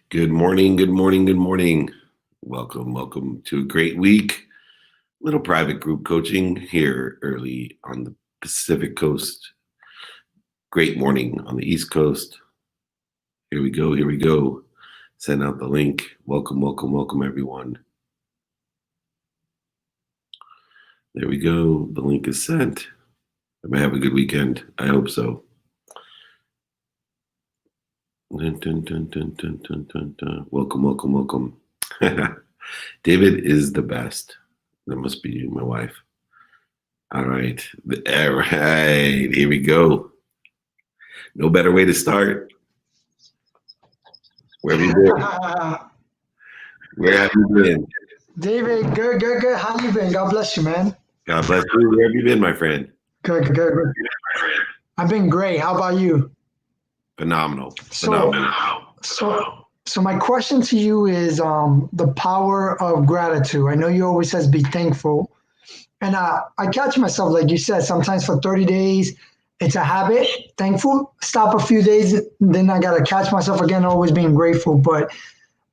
Good morning, good morning, good morning. Welcome to a great week. Little private group coaching here early on the Pacific Coast. Great morning on the East Coast. Here we go. Send out the link. Welcome, everyone. There we go. The link is sent. Everybody have a good weekend. I hope so. Dun. Welcome. David is the best. That must be my wife. All right. Here we go. No better way to start. Where have you been? Where have you been? David, good. How you been? God bless you, man. God bless you. Where have you been, my friend? Good. I've been great. How about you? Phenomenal. So, so my question to you is the power of gratitude. I know you always says be thankful, and I catch myself like you said. Sometimes for 30 days, it's a habit. Thankful. Stop a few days, then I gotta catch myself again, always being grateful. But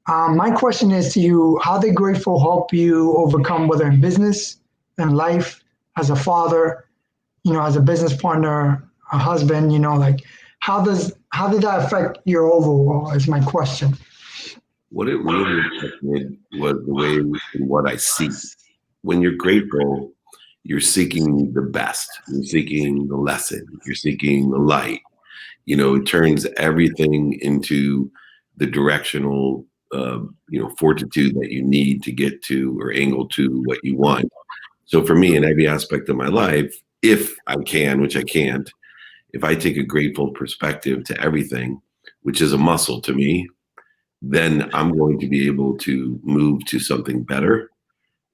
my question is to you: how did grateful help you overcome, whether in business and life, as a father, as a business partner, a husband, like how did that affect your overall is my question. What it really affected was the way in what I see. When you're grateful, you're seeking the best. You're seeking the lesson. You're seeking the light. It turns everything into the directional, fortitude that you need to get to or angle to what you want. So for me, in every aspect of my life, if I can, which I can't, if I take a grateful perspective to everything, which is a muscle to me, then I'm going to be able to move to something better.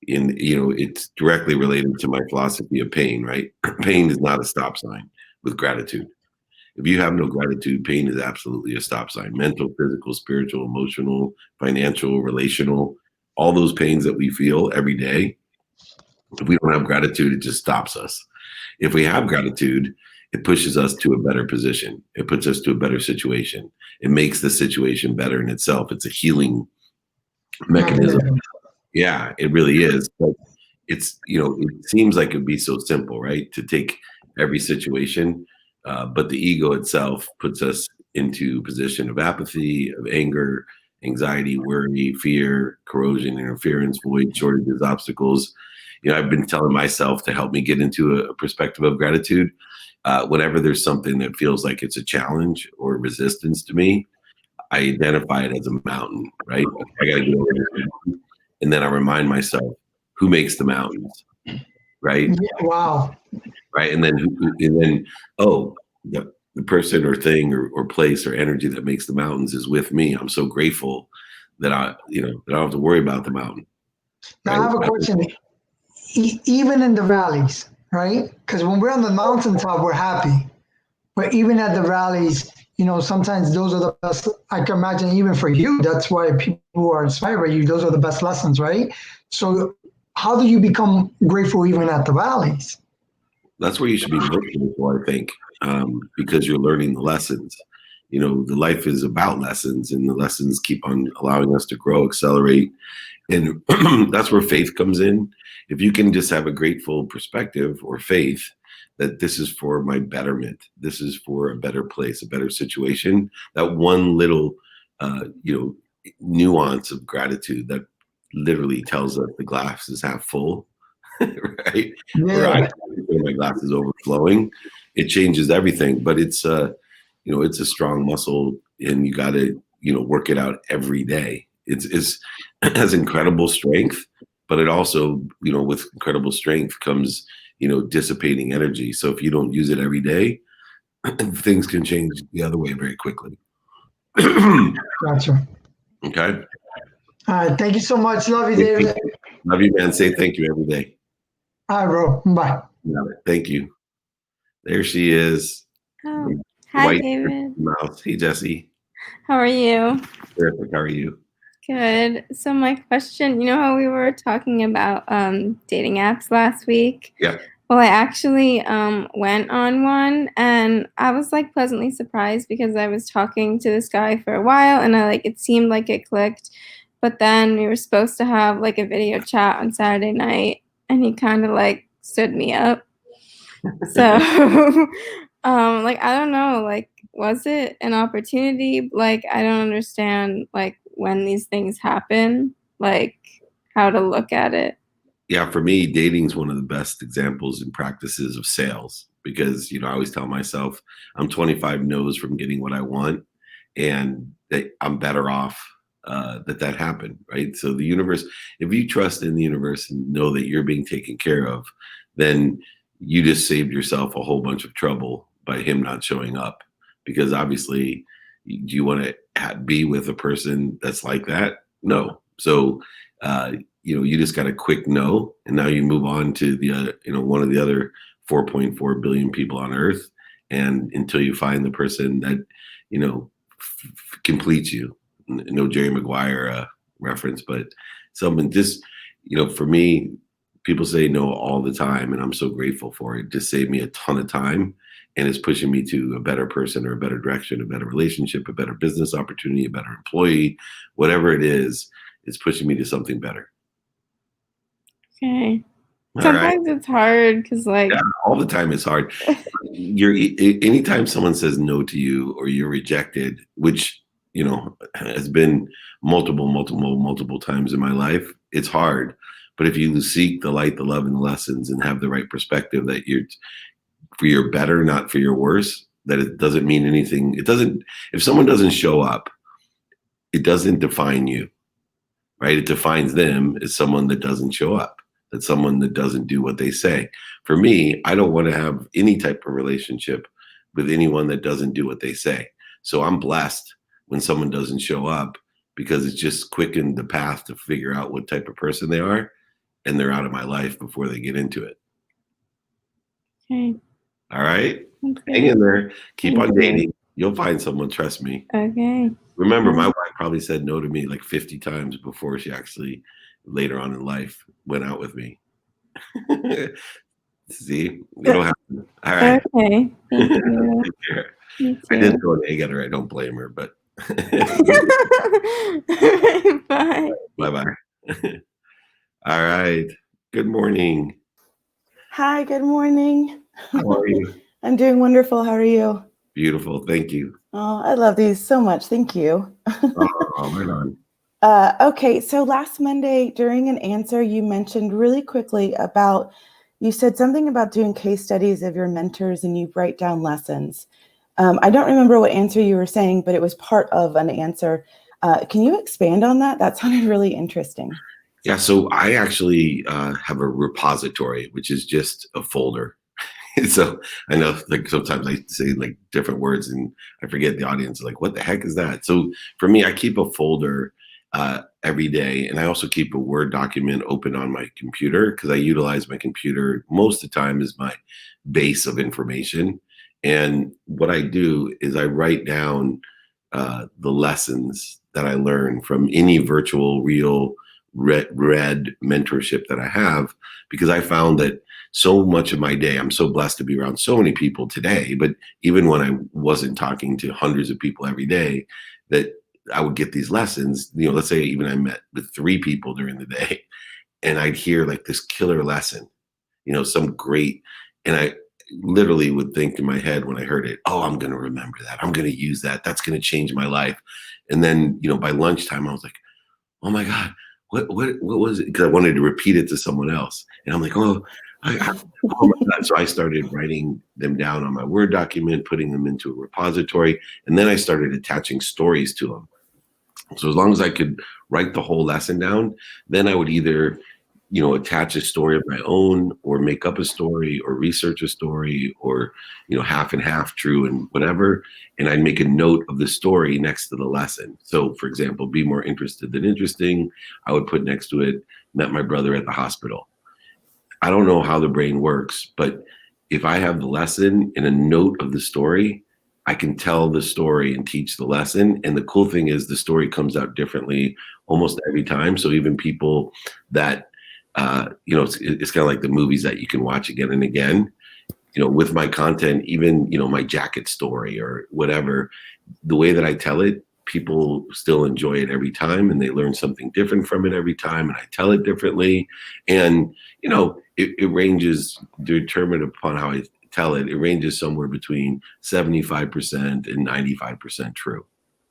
It's directly related to my philosophy of pain, right? Pain is not a stop sign with gratitude. If you have no gratitude, pain is absolutely a stop sign. Mental, physical, spiritual, emotional, financial, relational, all those pains that we feel every day. If we don't have gratitude, it just stops us. If we have gratitude, it pushes us to a better position. It puts us to a better situation. It makes the situation better in itself. It's a healing mechanism. Mechanism. Yeah, it really is. But it seems like it'd be so simple, right? To take every situation, but the ego itself puts us into a position of apathy, of anger, anxiety, worry, fear, corrosion, interference, void, shortages, obstacles. I've been telling myself to help me get into a perspective of gratitude. Whenever there's something that feels like it's a challenge or resistance to me, I identify it as a mountain, right? I got to get over this mountain. And then I remind myself, who makes the mountains, right? Yeah, wow. Right. And then, oh, the person or thing or place or energy that makes the mountains is with me. I'm so grateful that that I don't have to worry about the mountain, Now right? I have a question. Even in the valleys, right? Because when we're on the mountaintop, we're happy. But even at the valleys, sometimes those are the best. I can imagine even for you, that's why people are inspired by you. Those are the best lessons, right? So, how do you become grateful even at the valleys? That's where you should be looking for, I think, because you're learning the lessons. The life is about lessons, and the lessons keep on allowing us to grow, accelerate, and that's where faith comes in. If you can just have a grateful perspective or faith that this is for my betterment, this is for a better place, a better situation, that one little, nuance of gratitude that literally tells us the glass is half full, right? Or I Yeah, feel my glass is overflowing. It changes everything, but it's a strong muscle, and you got to work it out every day. It's it has incredible strength, but it also with incredible strength comes dissipating energy. So if you don't use it every day, things can change the other way very quickly. gotcha. Okay. All right, thank you so much. Love you, Thank you. David. Love you, man. Say thank you every day. All right, bro. Bye. Love it. Thank you. There she is. Oh, The hi, white David. mouse. Hey, Jesse. How are you? Terrific. How are you? Good. So my question, you know how we were talking about dating apps last week? Yeah. Well, I actually went on one, and I was like pleasantly surprised because I was talking to this guy for a while, and it seemed like it clicked. But then we were supposed to have like a video chat on Saturday night, and he kind of like stood me up. So, I don't know, was it an opportunity? Like, I don't understand like when these things happen, like how to look at it. Yeah, for me, dating is one of the best examples and practices of sales because, I always tell myself I'm 25 no's from getting what I want, and that I'm better off that happened, right? So the universe, if you trust in the universe and know that you're being taken care of, then you just saved yourself a whole bunch of trouble by him not showing up. Because obviously, do you want to be with a person that's like that? No. So, uh, you just got a quick no, and now you move on to the one of the other 4.4 billion people on Earth, and until you find the person that completes you. No Jerry Maguire reference, but someone just for me, people say no all the time, and I'm so grateful for it. It just saved me a ton of time, and it's pushing me to a better person or a better direction, a better relationship, a better business opportunity, a better employee, whatever it is. It's pushing me to something better. Okay. All right. Sometimes it's hard because Yeah, all the time it's hard. Anytime someone says no to you or you're rejected, which has been multiple times in my life, it's hard. But if you seek the light, the love, and the lessons, and have the right perspective that you're for your better, not for your worse, that it doesn't mean anything. It doesn't. If someone doesn't show up, it doesn't define you, right? It defines them as someone that doesn't show up. That's someone that doesn't do what they say. For me, I don't want to have any type of relationship with anyone that doesn't do what they say. So I'm blessed when someone doesn't show up because it's just quickened the path to figure out what type of person they are, and they're out of my life before they get into it. Okay. All right? Hang Okay. in there. Keep Thank on you. dating. You'll find someone, trust me. Okay. Remember, my wife probably said no to me like 50 times before she actually later on in life went out with me. See, you don't have to. All right. Okay. Thank you. Take care. You I did too. throw an egg at her. I don't blame her, but Bye. bye bye. All right. Good morning. Hi, good morning. How are you? I'm doing wonderful. How are you? Beautiful. Thank you. Oh, I love these so much. Thank you. Oh, right on. Okay, so last Monday during an answer, you mentioned really quickly about, you said something about doing case studies of your mentors and you write down lessons. I don't remember what answer you were saying, but it was part of an answer. Can you expand on that? That sounded really interesting. Yeah. So I actually have a repository, which is just a folder. So I know like sometimes I say like different words and I forget the audience like, what the heck is that? So for me, I keep a folder every day, and I also keep a Word document open on my computer because I utilize my computer most of the time as my base of information. And what I do is I write down the lessons that I learn from any virtual, real, read mentorship that I have, because I found that so much of my day, I'm so blessed to be around so many people today, but even when I wasn't talking to hundreds of people every day, that I would get these lessons. Let's say even I met with 3 people during the day, and I'd hear like this killer lesson, some great, and I literally would think in my head when I heard it, oh, I'm going to remember that. I'm going to use that. That's going to change my life. And then, by lunchtime, I was like, oh my God, what was it? Because I wanted to repeat it to someone else. And I'm like, oh my God. So I started writing them down on my Word document, putting them into a repository. And then I started attaching stories to them. So as long as I could write the whole lesson down, then I would either, attach a story of my own or make up a story or research a story or, half and half true and whatever. And I'd make a note of the story next to the lesson. So for example, be more interested than interesting. I would put next to it, met my brother at the hospital. I don't know how the brain works, but if I have the lesson in a note of the story, I can tell the story and teach the lesson. And the cool thing is the story comes out differently almost every time. So even people that it's kind of like the movies that you can watch again and again. With my content, even, my jacket story or whatever, the way that I tell it, people still enjoy it every time and they learn something different from it every time. And I tell it differently. And, it ranges, determined upon how I tell it, it ranges somewhere between 75% and 95% true.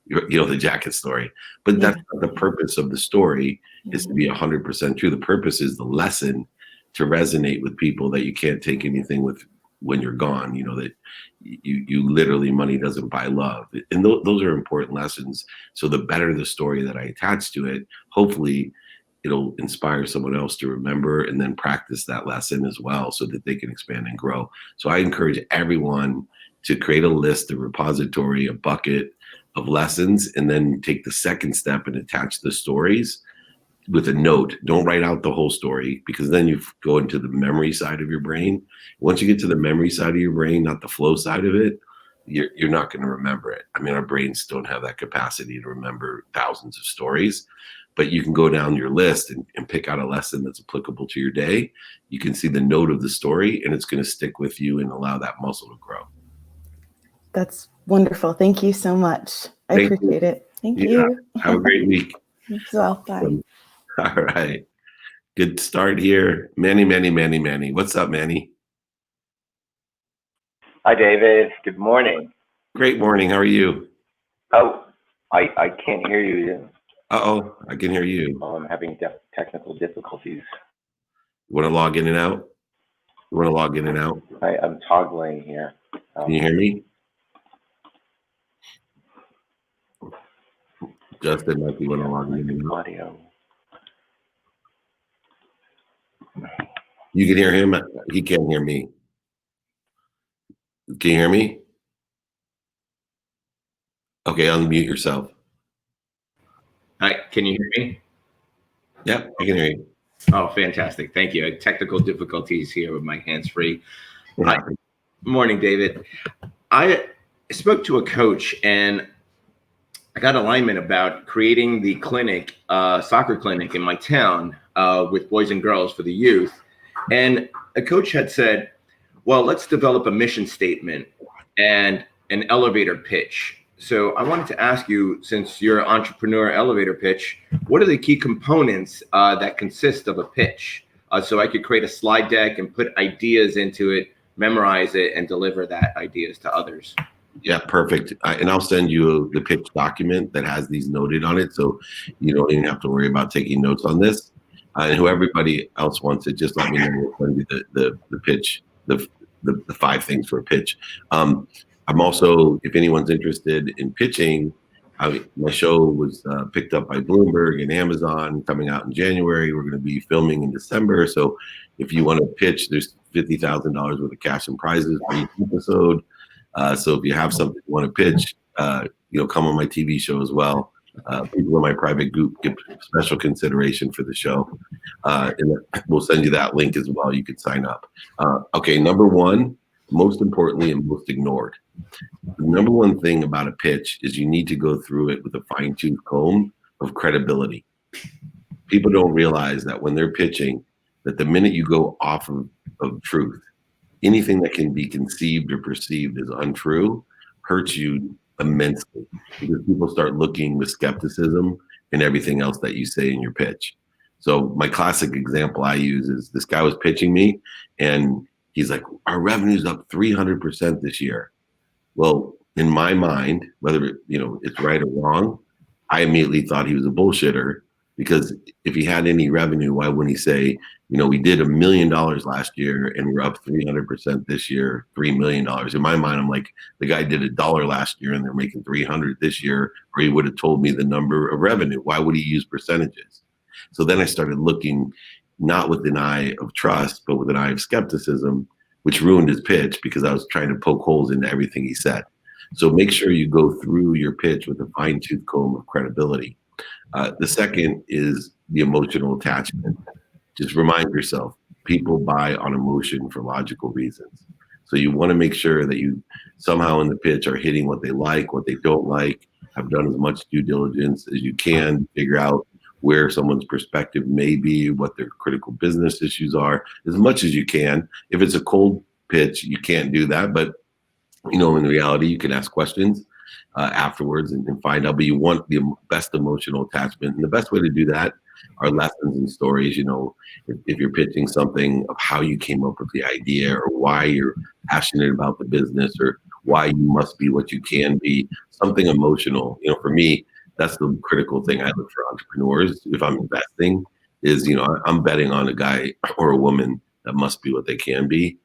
The jacket story. But that's not the purpose of the story, is to be 100% true. The purpose is the lesson to resonate with people, that you can't take anything with when you're gone, that you literally, money doesn't buy love. And those are important lessons. So the better the story that I attach to it, hopefully it'll inspire someone else to remember and then practice that lesson as well, so that they can expand and grow. So I encourage everyone to create a list, a repository, a bucket of lessons, and then take the second step and attach the stories with a note. Don't write out the whole story, because then you go into the memory side of your brain. Once you get to the memory side of your brain, not the flow side of it, you're not going to remember it. I mean, our brains don't have that capacity to remember thousands of stories, but you can go down your list and pick out a lesson that's applicable to your day. You can see the note of the story, and it's going to stick with you and allow that muscle to grow. That's wonderful. Thank you so much. I appreciate it. Thank you. Have a great week. As well. Bye. All right. Good start here. Manny. What's up, Manny? Hi, David. Good morning. Great morning. How are you? Oh, I can't hear you. Uh-oh, I can hear you. Oh, I'm having technical difficulties. You want to log in and out? I'm toggling here. Can you hear me? Justin might be want to log in and out. Audio. You can hear him. He can't hear me. Can you hear me? Okay, unmute yourself. Hi, can you hear me? Yep, I can hear you. Oh, fantastic. Thank you. Technical difficulties here with my hands-free. Yeah. Hi. Morning, David. I spoke to a coach and I got alignment about creating the clinic, soccer clinic in my town with boys and girls for the youth. And a coach had said, well, let's develop a mission statement and an elevator pitch. So I wanted to ask you, since you're an entrepreneur elevator pitch, what are the key components that consist of a pitch? So I could create a slide deck and put ideas into it, memorize it, and deliver that ideas to others. Yeah, perfect. And I'll send you the pitch document that has these noted on it, so you don't even have to worry about taking notes on this. And who everybody else wants it, just let me know. We'll send you the pitch, the 5 things for a pitch. I'm also, if anyone's interested in pitching, my show was picked up by Bloomberg and Amazon, coming out in January. We're going to be filming in December. So if you want to pitch, there's $50,000 worth of cash and prizes for each episode. So if you have something you want to pitch, come on my TV show as well. People in my private group get special consideration for the show. And we'll send you that link as well. You can sign up. Okay, number one, most importantly and most ignored. The number one thing about a pitch is you need to go through it with a fine-tooth comb of credibility. People don't realize that when they're pitching, that the minute you go off of truth, anything that can be conceived or perceived as untrue hurts you immensely, because people start looking with skepticism in everything else that you say in your pitch. So my classic example I use is, this guy was pitching me and he's like, our revenue's up 300% this year. Well, in my mind, whether it's right or wrong, I immediately thought he was a bullshitter, because if he had any revenue, why wouldn't he say, we did $1 million last year and we're up 300% this year, $3 million. In my mind, I'm like, the guy did $1 last year and they're making 300 this year, or he would have told me the number of revenue. Why would he use percentages? So then I started looking, not with an eye of trust, but with an eye of skepticism, which ruined his pitch, because I was trying to poke holes into everything he said. So make sure you go through your pitch with a fine-tooth comb of credibility. The second is the emotional attachment. Just remind yourself, people buy on emotion for logical reasons. So you want to make sure that you somehow in the pitch are hitting what they like, what they don't like, have done as much due diligence as you can, figure out where someone's perspective may be, what their critical business issues are, as much as you can. If it's a cold pitch, you can't do that. But, in reality, you can ask questions afterwards and find out. But you want the best emotional attachment. And the best way to do that are lessons and stories. If you're pitching something of how you came up with the idea, or why you're passionate about the business, or why you must be what you can be, something emotional. For me, that's the critical thing I look for entrepreneurs. If I'm investing, is I'm betting on a guy or a woman that must be what they can be,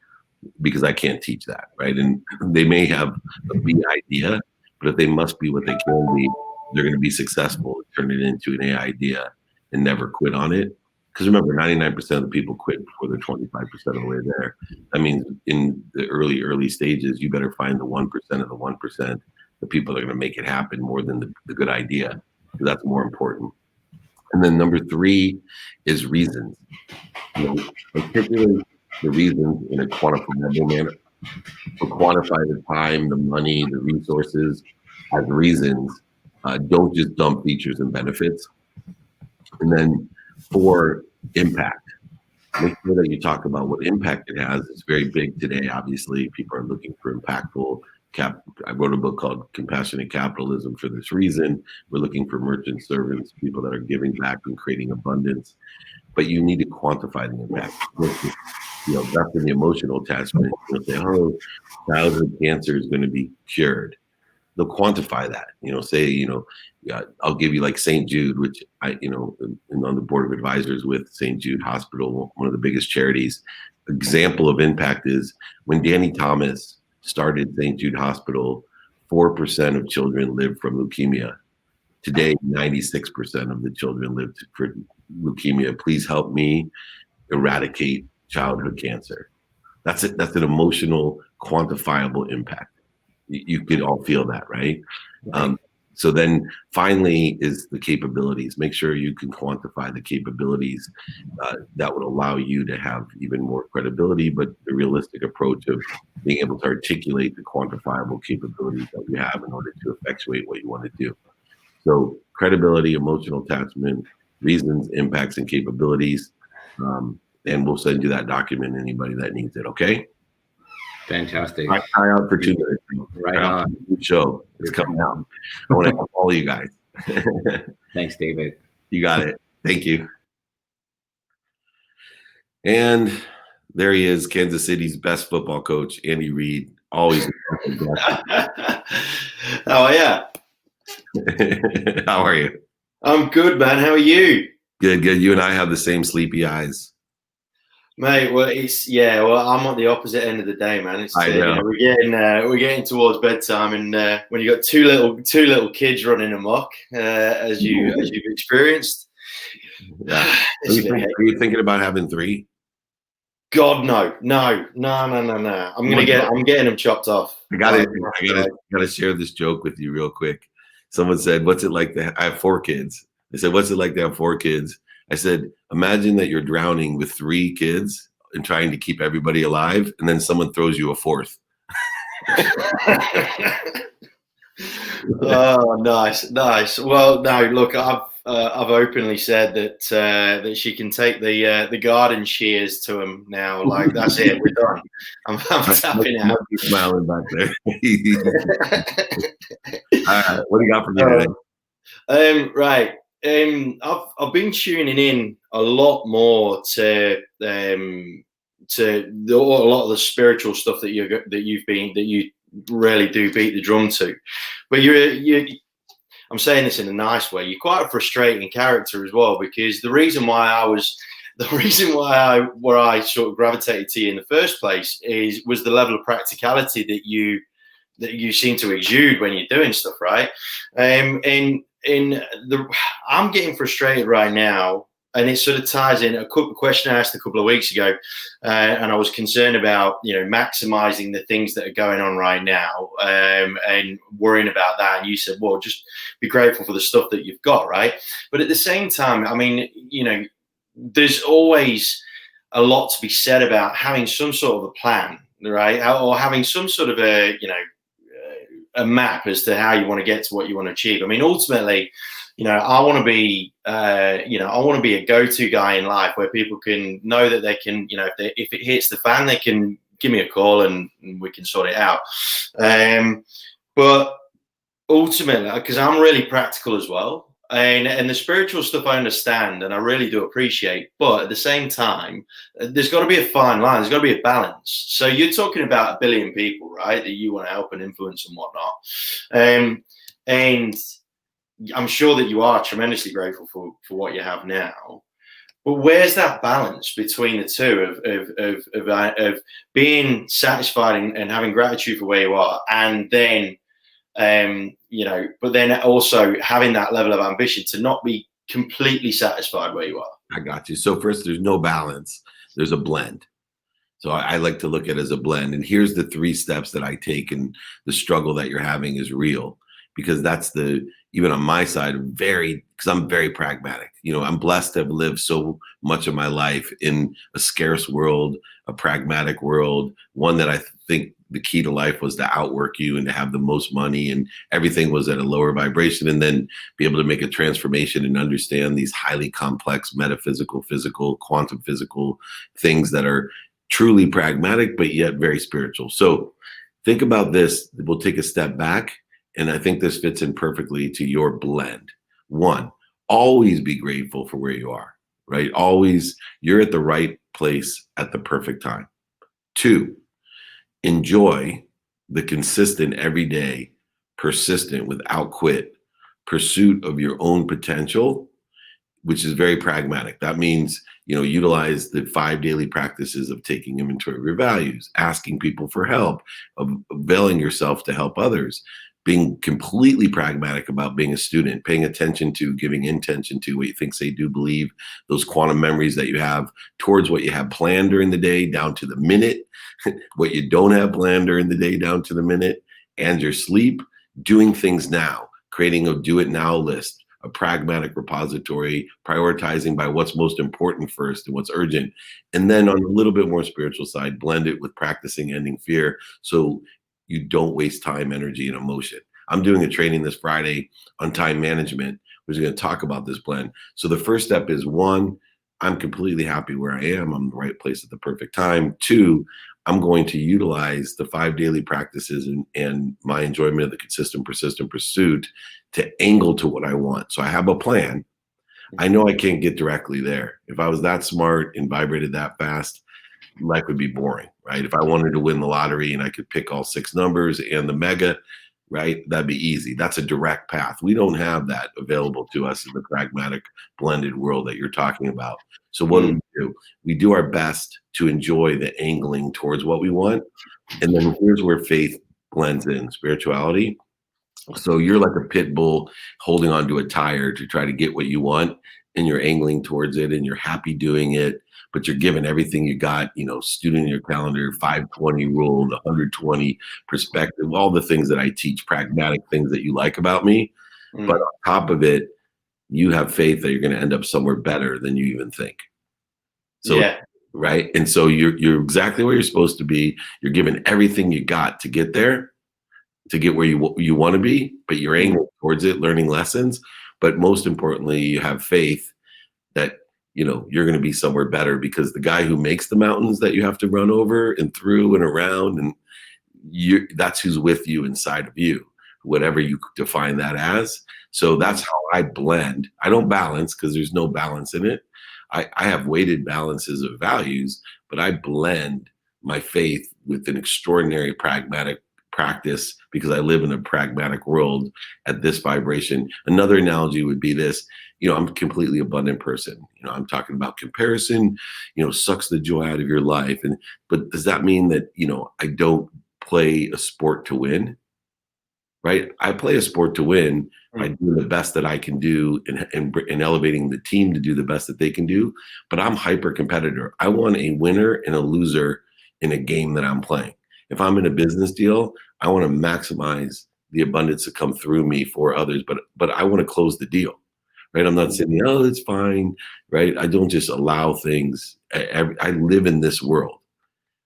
because I can't teach that, right? And they may have a B idea, but if they must be what they can be, they're going to be successful, turn it into an A idea and never quit on it. Because remember, 99% of the people quit before they're 25% of the way there. That means in the early stages, you better find the 1% of the 1%, the people that are going to make it happen, more than the good idea, because that's more important. And then number 3 is reasons. Particularly the reasons in a quantifiable manner. So quantify the time, the money, the resources as reasons. Don't just dump features and benefits. And then 4, impact. Make sure that you talk about what impact it has. It's very big today. Obviously, people are looking for impactful. I wrote a book called Compassionate Capitalism for this reason. We're looking for merchant servants, people that are giving back and creating abundance. But you need to quantify the impact. That's an emotional attachment. You'll say, oh, childhood cancer is going to be cured. They'll quantify that. Say, I'll give you like St. Jude, which I, am on the board of advisors with St. Jude Hospital, one of the biggest charities. Example of impact is when Danny Thomas started St. Jude Hospital, 4% of children lived from leukemia. Today, 96% of the children live for leukemia. Please help me eradicate childhood cancer. That's it. That's an emotional, quantifiable impact. You could all feel that, right? So then finally is the capabilities. Make sure you can quantify the capabilities that would allow you to have even more credibility, but the realistic approach of being able to articulate the quantifiable capabilities that you have in order to effectuate what you want to do. So credibility, emotional attachment, reasons, impacts, and capabilities. And we'll send you that document, anybody that needs it, okay? Fantastic. Try out for 2 minutes. Right on. Good show. It's coming out. I want to help all you guys. Thanks, David. You got it. Thank you. And there he is, Kansas City's best football coach, Andy Reid. Always. How are you? How are you? I'm good, man. How are you? Good. You and I have the same sleepy eyes. Mate, well, I'm at the opposite end of the day, man. It's I know. We're getting towards bedtime, and when you got two little kids running amok, as you've experienced. Yeah. Are you thinking about having 3? God, no. I'm getting them chopped off. I gotta share this joke with you real quick. Someone said, "What's it like to I have 4 kids?" They said, "What's it like to have 4 kids?" I said, imagine that you're drowning with 3 kids and trying to keep everybody alive, and then someone throws you a 4th. Oh, nice. Well, no, look, I've openly said that she can take the garden shears to him now. Like, that's it, we're done. I'm tapping out. Smiling back there. All right, what do you got for me today? Right. I've been tuning in a lot more to a lot of the spiritual stuff that you really do beat the drum to, but I'm saying this in a nice way. You're quite a frustrating character as well, because the reason why I sort of gravitated to you in the first place was the level of practicality that you seem to exude when you're doing stuff, right? I'm getting frustrated right now, and it sort of ties in a question I asked a couple of weeks ago, and I was concerned about maximizing the things that are going on right now, and worrying about that. And you said, well, just be grateful for the stuff that you've got, right? But at the same time, I mean, there's always a lot to be said about having some sort of a plan, right? Or having some sort of a map as to how you want to get to what you want to achieve. I mean, ultimately, I want to be, I want to be a go-to guy in life where people can know that they can, if it hits the fan, they can give me a call and we can sort it out. But ultimately, because I'm really practical as well, and the spiritual stuff I understand and I really do appreciate, but at the same time, there's got to be a fine line. There's got to be a balance. So you're talking about 1 billion people, right, that you want to help and influence and whatnot, and I'm sure that you are tremendously grateful for what you have now. But where's that balance between the two of being satisfied and having gratitude for where you are, and then but then also having that level of ambition to not be completely satisfied where you are? I got you. So first, there's no balance. There's a blend. So I like to look at it as a blend. And here's the 3 steps that I take, and the struggle that you're having is real, because that's even on my side, because I'm very pragmatic. I'm blessed to have lived so much of my life in a scarce world, a pragmatic world, one that I think the key to life was to outwork you and to have the most money, and everything was at a lower vibration, and then be able to make a transformation and understand these highly complex metaphysical, physical, quantum physical things that are truly pragmatic, but yet very spiritual. So think about this. We'll take a step back. And I think this fits in perfectly to your blend. 1, always be grateful for where you are, right? Always, you're at the right place at the perfect time. 2, enjoy the consistent, everyday, persistent, without quit pursuit of your own potential, which is very pragmatic. That means, utilize the 5 daily practices of taking inventory of your values, asking people for help, availing yourself to help others, being completely pragmatic about being a student, paying attention to, giving intention to what you think, say, do, believe, those quantum memories that you have towards what you have planned during the day down to the minute, what you don't have planned during the day down to the minute, and your sleep, doing things now, creating a do it now list, a pragmatic repository, prioritizing by what's most important first and what's urgent. And then on a little bit more spiritual side, blend it with practicing ending fear, so you don't waste time, energy, and emotion. I'm doing a training this Friday on time management, which is going to talk about this blend. So the first step is 1, I'm completely happy where I am. I'm in the right place at the perfect time. 2, I'm going to utilize the 5 daily practices and my enjoyment of the consistent, persistent pursuit to angle to what I want. So I have a plan. I know I can't get directly there. If I was that smart and vibrated that fast, life would be boring, right? If I wanted to win the lottery and I could pick all 6 numbers and the mega, right, that'd be easy. That's a direct path. We don't have that available to us in the pragmatic blended world that you're talking about. So what do? We do our best to enjoy the angling towards what we want. And then here's where faith blends in, spirituality. So you're like a pit bull holding onto a tire to try to get what you want, and you're angling towards it and you're happy doing it, but you're giving everything you got, student in your calendar, 520 rule, the 120 perspective, all the things that I teach, pragmatic things that you like about me. But on top of it, you have faith that you're going to end up somewhere better than you even think. So, yeah. Right. And so you're exactly where you're supposed to be. You're giving everything you got to get there, to get where you want to be, but you're angling towards it, learning lessons. But most importantly, you have faith that, you're going to be somewhere better, because the guy who makes the mountains that you have to run over and through and around, and that's who's with you inside of you, whatever you define that as. So that's how I blend. I don't balance, because there's no balance in it. I have weighted balances of values, but I blend my faith with an extraordinary pragmatic practice, because I live in a pragmatic world at this vibration. Another analogy would be this. I'm a completely abundant person. I'm talking about comparison, sucks the joy out of your life. But does that mean that, I don't play a sport to win? Right? I play a sport to win by doing the best that I can do and elevating the team to do the best that they can do. But I'm hyper competitor. I want a winner and a loser in a game that I'm playing. If I'm in a business deal, I want to maximize the abundance that come through me for others, but I want to close the deal, right? I'm not saying, it's fine, right? I don't just allow things. I live in this world,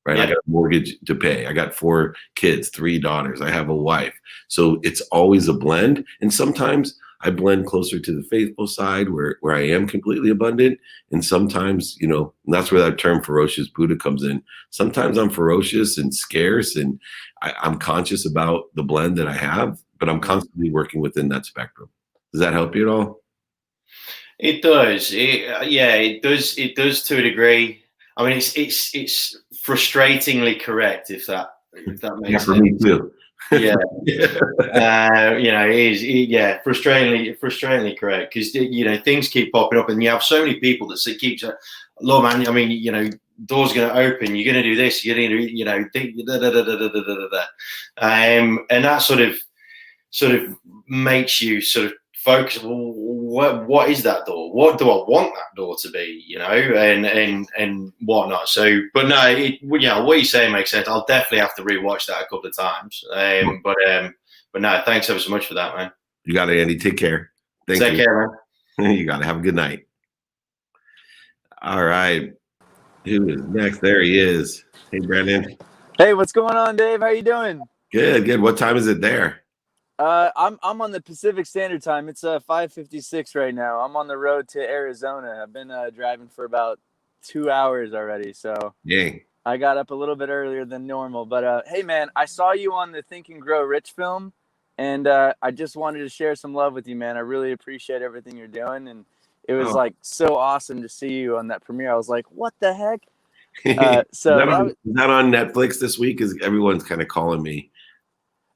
right? Yeah. I got a mortgage to pay. I got 4 kids, 3 daughters. I have a wife. So it's always a blend. And sometimes I blend closer to the faithful side where I am completely abundant. And sometimes, and that's where that term ferocious Buddha comes in. Sometimes I'm ferocious and scarce, and I'm conscious about the blend that I have, but I'm constantly working within that spectrum. Does that help you at all? It does. It does. It does to a degree. I mean, it's frustratingly correct, if that makes sense. For me too. Yeah. It is. Frustratingly correct, because things keep popping up, and you have so many people that keep saying, "Lord, man, I mean, doors going to open. You're going to do this. You're going to do, and that sort of makes you sort of focus. Well, what is that door? What do I want that door to be? And whatnot. So, but no, what you're saying makes sense. I'll definitely have to rewatch that a couple of times. But no, thanks ever so much for that, man. You got it, Andy. Take care. Thank you. Take care, man. You got to have a good night. All right. Who is next? There he is. Hey, Brandon. Hey, what's going on, Dave? How you doing? Good. What time is it there? I'm on the Pacific Standard Time. It's 5:56 right now. I'm on the road to Arizona. I've been driving for about 2 hours already. So Yay. I got up a little bit earlier than normal. But hey, man, I saw you on the Think and Grow Rich film, and I just wanted to share some love with you, man. I really appreciate everything you're doing, and it was like so awesome to see you on that premiere. I was like, what the heck? Is that on Netflix this week? Is everyone's kind of calling me?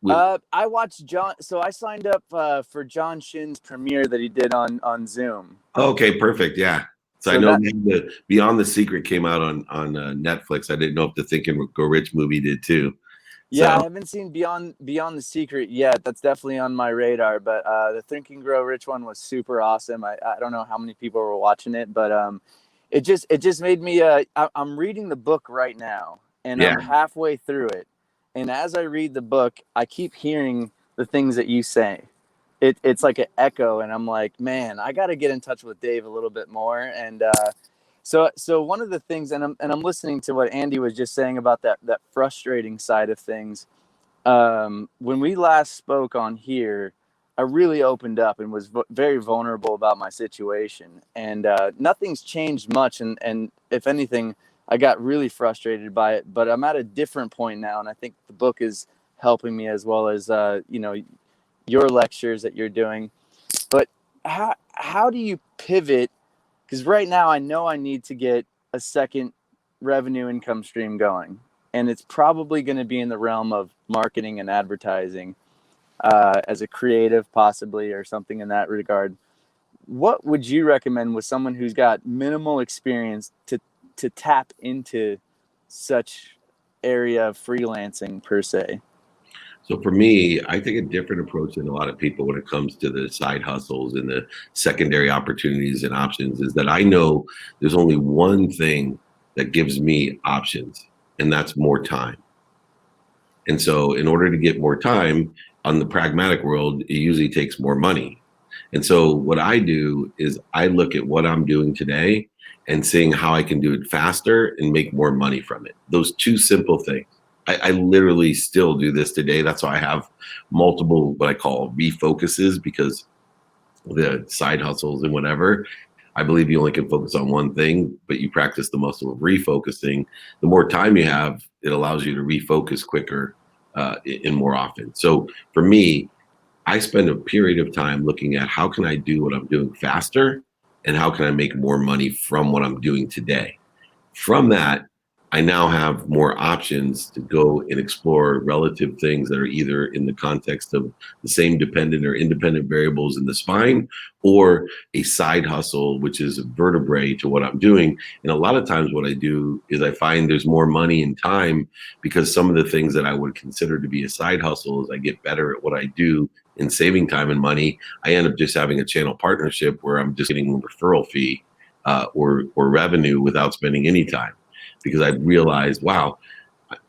I watched John. So I signed up for John Shin's premiere that he did on Zoom. Okay, perfect. Yeah. So I know the Beyond the Secret came out on Netflix. I didn't know if the Think and Go Rich movie did too. Yeah, I haven't seen Beyond the Secret yet. That's definitely on my radar. But the Think and Grow Rich one was super awesome. I don't know how many people were watching it, but it just made me. I'm reading the book right now, and I'm halfway through it. And as I read the book, I keep hearing the things that you say. It's like an echo, and I'm like, man, I got to get in touch with Dave a little bit more. And so one of the things, and I'm listening to what Andy was just saying about that frustrating side of things. When we last spoke on here, I really opened up and was very vulnerable about my situation, and nothing's changed much. And if anything, I got really frustrated by it, but I'm at a different point now. And I think the book is helping me, as well as, your lectures that you're doing. But how do you pivot? Because right now I know I need to get a second revenue income stream going, and it's probably going to be in the realm of marketing and advertising, as a creative possibly, or something in that regard. What would you recommend with someone who's got minimal experience to tap into such area of freelancing per se? So for me, I take a different approach than a lot of people when it comes to the side hustles and the secondary opportunities and options. Is that I know there's only one thing that gives me options, and that's more time. And so in order to get more time on the pragmatic world, it usually takes more money. And so what I do is I look at what I'm doing today and seeing how I can do it faster and make more money from it. Those two simple things. I literally still do this today. That's why I have multiple, what I call refocuses, because the side hustles and whatever, I believe you only can focus on one thing, but you practice the muscle of refocusing. The more time you have, it allows you to refocus quicker and more often. So for me, I spend a period of time looking at how can I do what I'm doing faster, and how can I make more money from what I'm doing today. From that, I now have more options to go and explore relative things that are either in the context of the same dependent or independent variables in the spine, or a side hustle, which is a vertebrae to what I'm doing. And a lot of times what I do is I find there's more money and time, because some of the things that I would consider to be a side hustle, as I get better at what I do in saving time and money, I end up just having a channel partnership where I'm just getting a referral fee or revenue without spending any time. Because I realized, wow,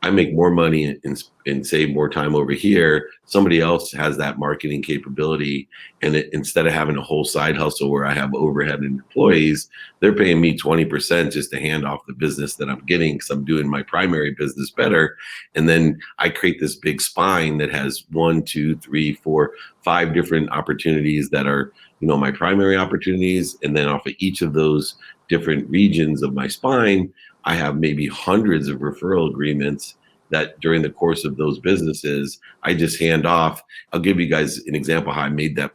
I make more money in and save more time over here, somebody else has that marketing capability. And instead of having a whole side hustle where I have overhead and employees, they're paying me 20% just to hand off the business that I'm getting because I'm doing my primary business better. And then I create this big spine that has 1, 2, 3, 4, 5 different opportunities that are, my primary opportunities. And then off of each of those different regions of my spine, I have maybe hundreds of referral agreements that during the course of those businesses, I just hand off. I'll give you guys an example how I made that.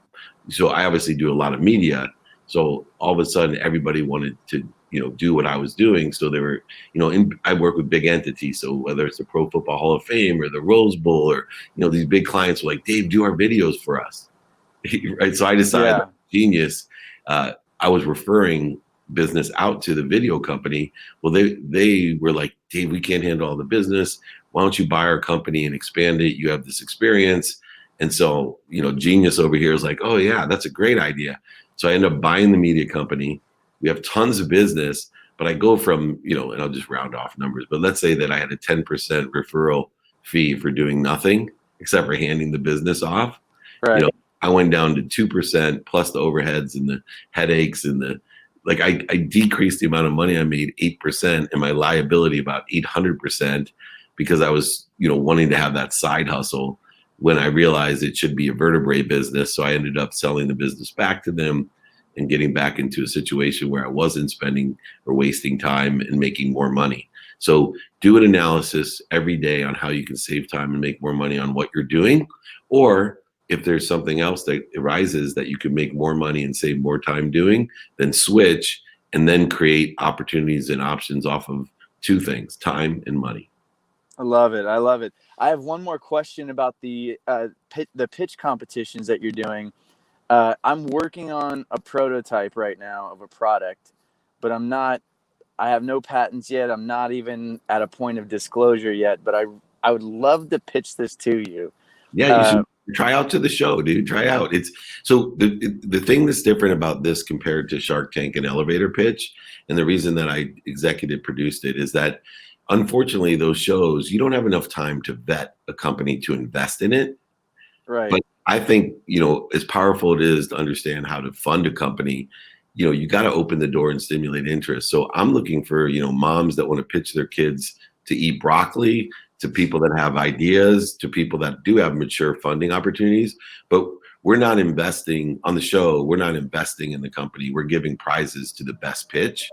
So I obviously do a lot of media. So all of a sudden, everybody wanted to, do what I was doing. So they were, I work with big entities. So whether it's the Pro Football Hall of Fame or the Rose Bowl or, these big clients were like, Dave, do our videos for us. Right. So I decided, genius. I was referring business out to the video company. Well, they were like, Dave, we can't handle all the business. Why don't you buy our company and expand it? You have this experience. And so, genius over here is like, oh yeah, that's a great idea. So I end up buying the media company. We have tons of business, but I go from, and I'll just round off numbers, but let's say that I had a 10% referral fee for doing nothing except for handing the business off. Right. I went down to 2% plus the overheads and the headaches and I decreased the amount of money I made 8% and my liability about 800% because I was, wanting to have that side hustle when I realized it should be a vertebrae business. So I ended up selling the business back to them and getting back into a situation where I wasn't spending or wasting time and making more money. So do an analysis every day on how you can save time and make more money on what you're doing. Or if there's something else that arises that you can make more money and save more time doing, then switch and then create opportunities and options off of 2 things, time and money. I love it. I love it. I have one more question about the pitch competitions that you're doing. I'm working on a prototype right now of a product, but I have no patents yet. I'm not even at a point of disclosure yet, but I would love to pitch this to you. Yeah, you should try out to the show, dude. Try out. It's so the thing that's different about this compared to Shark Tank and Elevator Pitch, and the reason that I executive produced it is that unfortunately those shows, you don't have enough time to vet a company to invest in it. Right. But I think, as powerful it is to understand how to fund a company, you got to open the door and stimulate interest. So I'm looking for, moms that want to pitch their kids to eat broccoli, to people that have ideas, to people that do have mature funding opportunities. But we're not investing on the show. We're not investing in the company. We're giving prizes to the best pitch.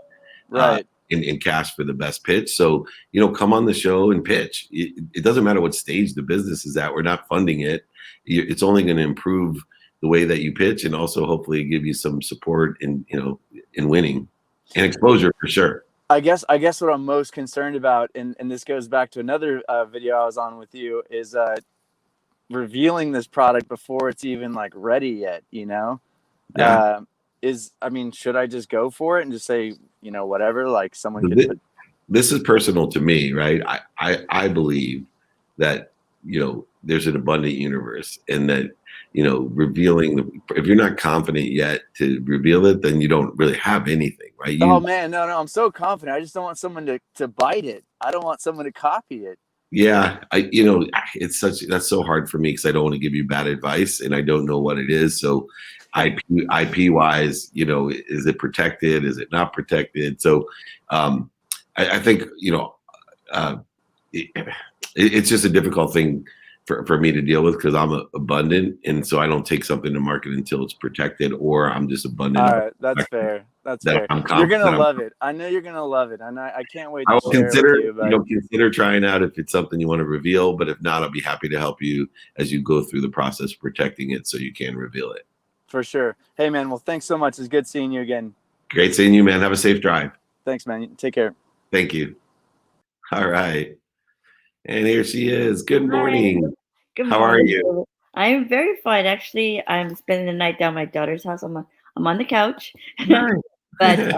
Right. In cash for the best pitch. So, come on the show and pitch. It doesn't matter what stage the business is at. We're not funding it. It's only going to improve the way that you pitch and also hopefully give you some support in winning and exposure for sure. I guess what I'm most concerned about, and this goes back to another video I was on with you, is revealing this product before it's even ready yet, Yeah. Should I just go for it and just say, whatever, someone could. This is personal to me, right? I believe that, there's an abundant universe and that, revealing, if you're not confident yet to reveal it, then you don't really have anything, right? Oh man, no, I'm so confident. I just don't want someone to bite it. I don't want someone to copy it. Yeah, that's so hard for me because I don't want to give you bad advice and I don't know what it is. So IP wise, is it protected? Is it not protected? So I think, it's just a difficult thing for me to deal with because I'm abundant. And so I don't take something to market until it's protected or I'm just abundant. All right, that's fair. That's fair. You're going to love it. I know you're going to love it. And I can't wait to share it with you. Consider trying out if it's something you want to reveal. But if not, I'll be happy to help you as you go through the process of protecting it so you can reveal it. For sure. Hey, man. Well, thanks so much. It's good seeing you again. Great seeing you, man. Have a safe drive. Thanks, man. Take care. Thank you. All right. And here she is. Good morning. Hi. Good morning. How are you? I'm very fine. Actually, I'm spending the night down at my daughter's house. I'm on the couch. Nice. But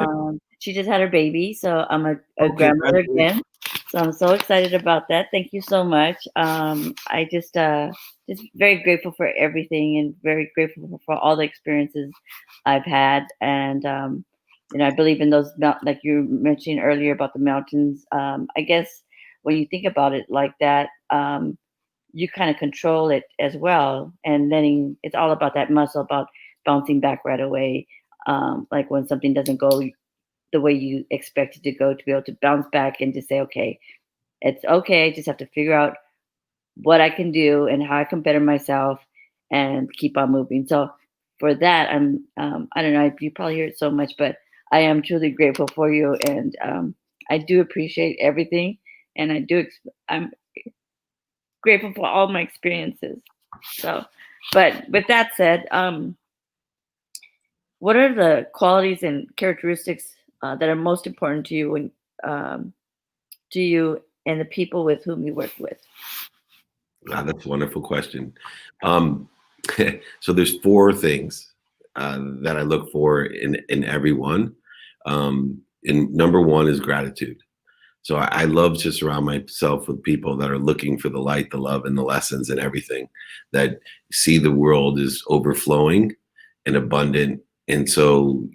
she just had her baby, so I'm a grandmother again. So I'm so excited about that. Thank you so much. I just very grateful for everything and very grateful for all the experiences I've had. And I believe in those, like you mentioned earlier about the mountains. I guess when you think about it like that, you kind of control it as well. And then it's all about that muscle, about bouncing back right away. Like when something doesn't go the way you expect it to go, to be able to bounce back and just say, okay, it's okay. I just have to figure out what I can do and how I can better myself and keep on moving. So for that, I don't know, you probably hear it so much, but I am truly grateful for you. And I do appreciate everything. And I'm grateful for all my experiences. So, but with that said, what are the qualities and characteristics that are most important to you and the people with whom you work with? Wow, that's a wonderful question. So there's four things that I look for in everyone. And number one is gratitude. So I love to surround myself with people that are looking for the light, the love, and the lessons and everything, that see the world is overflowing and abundant. And so,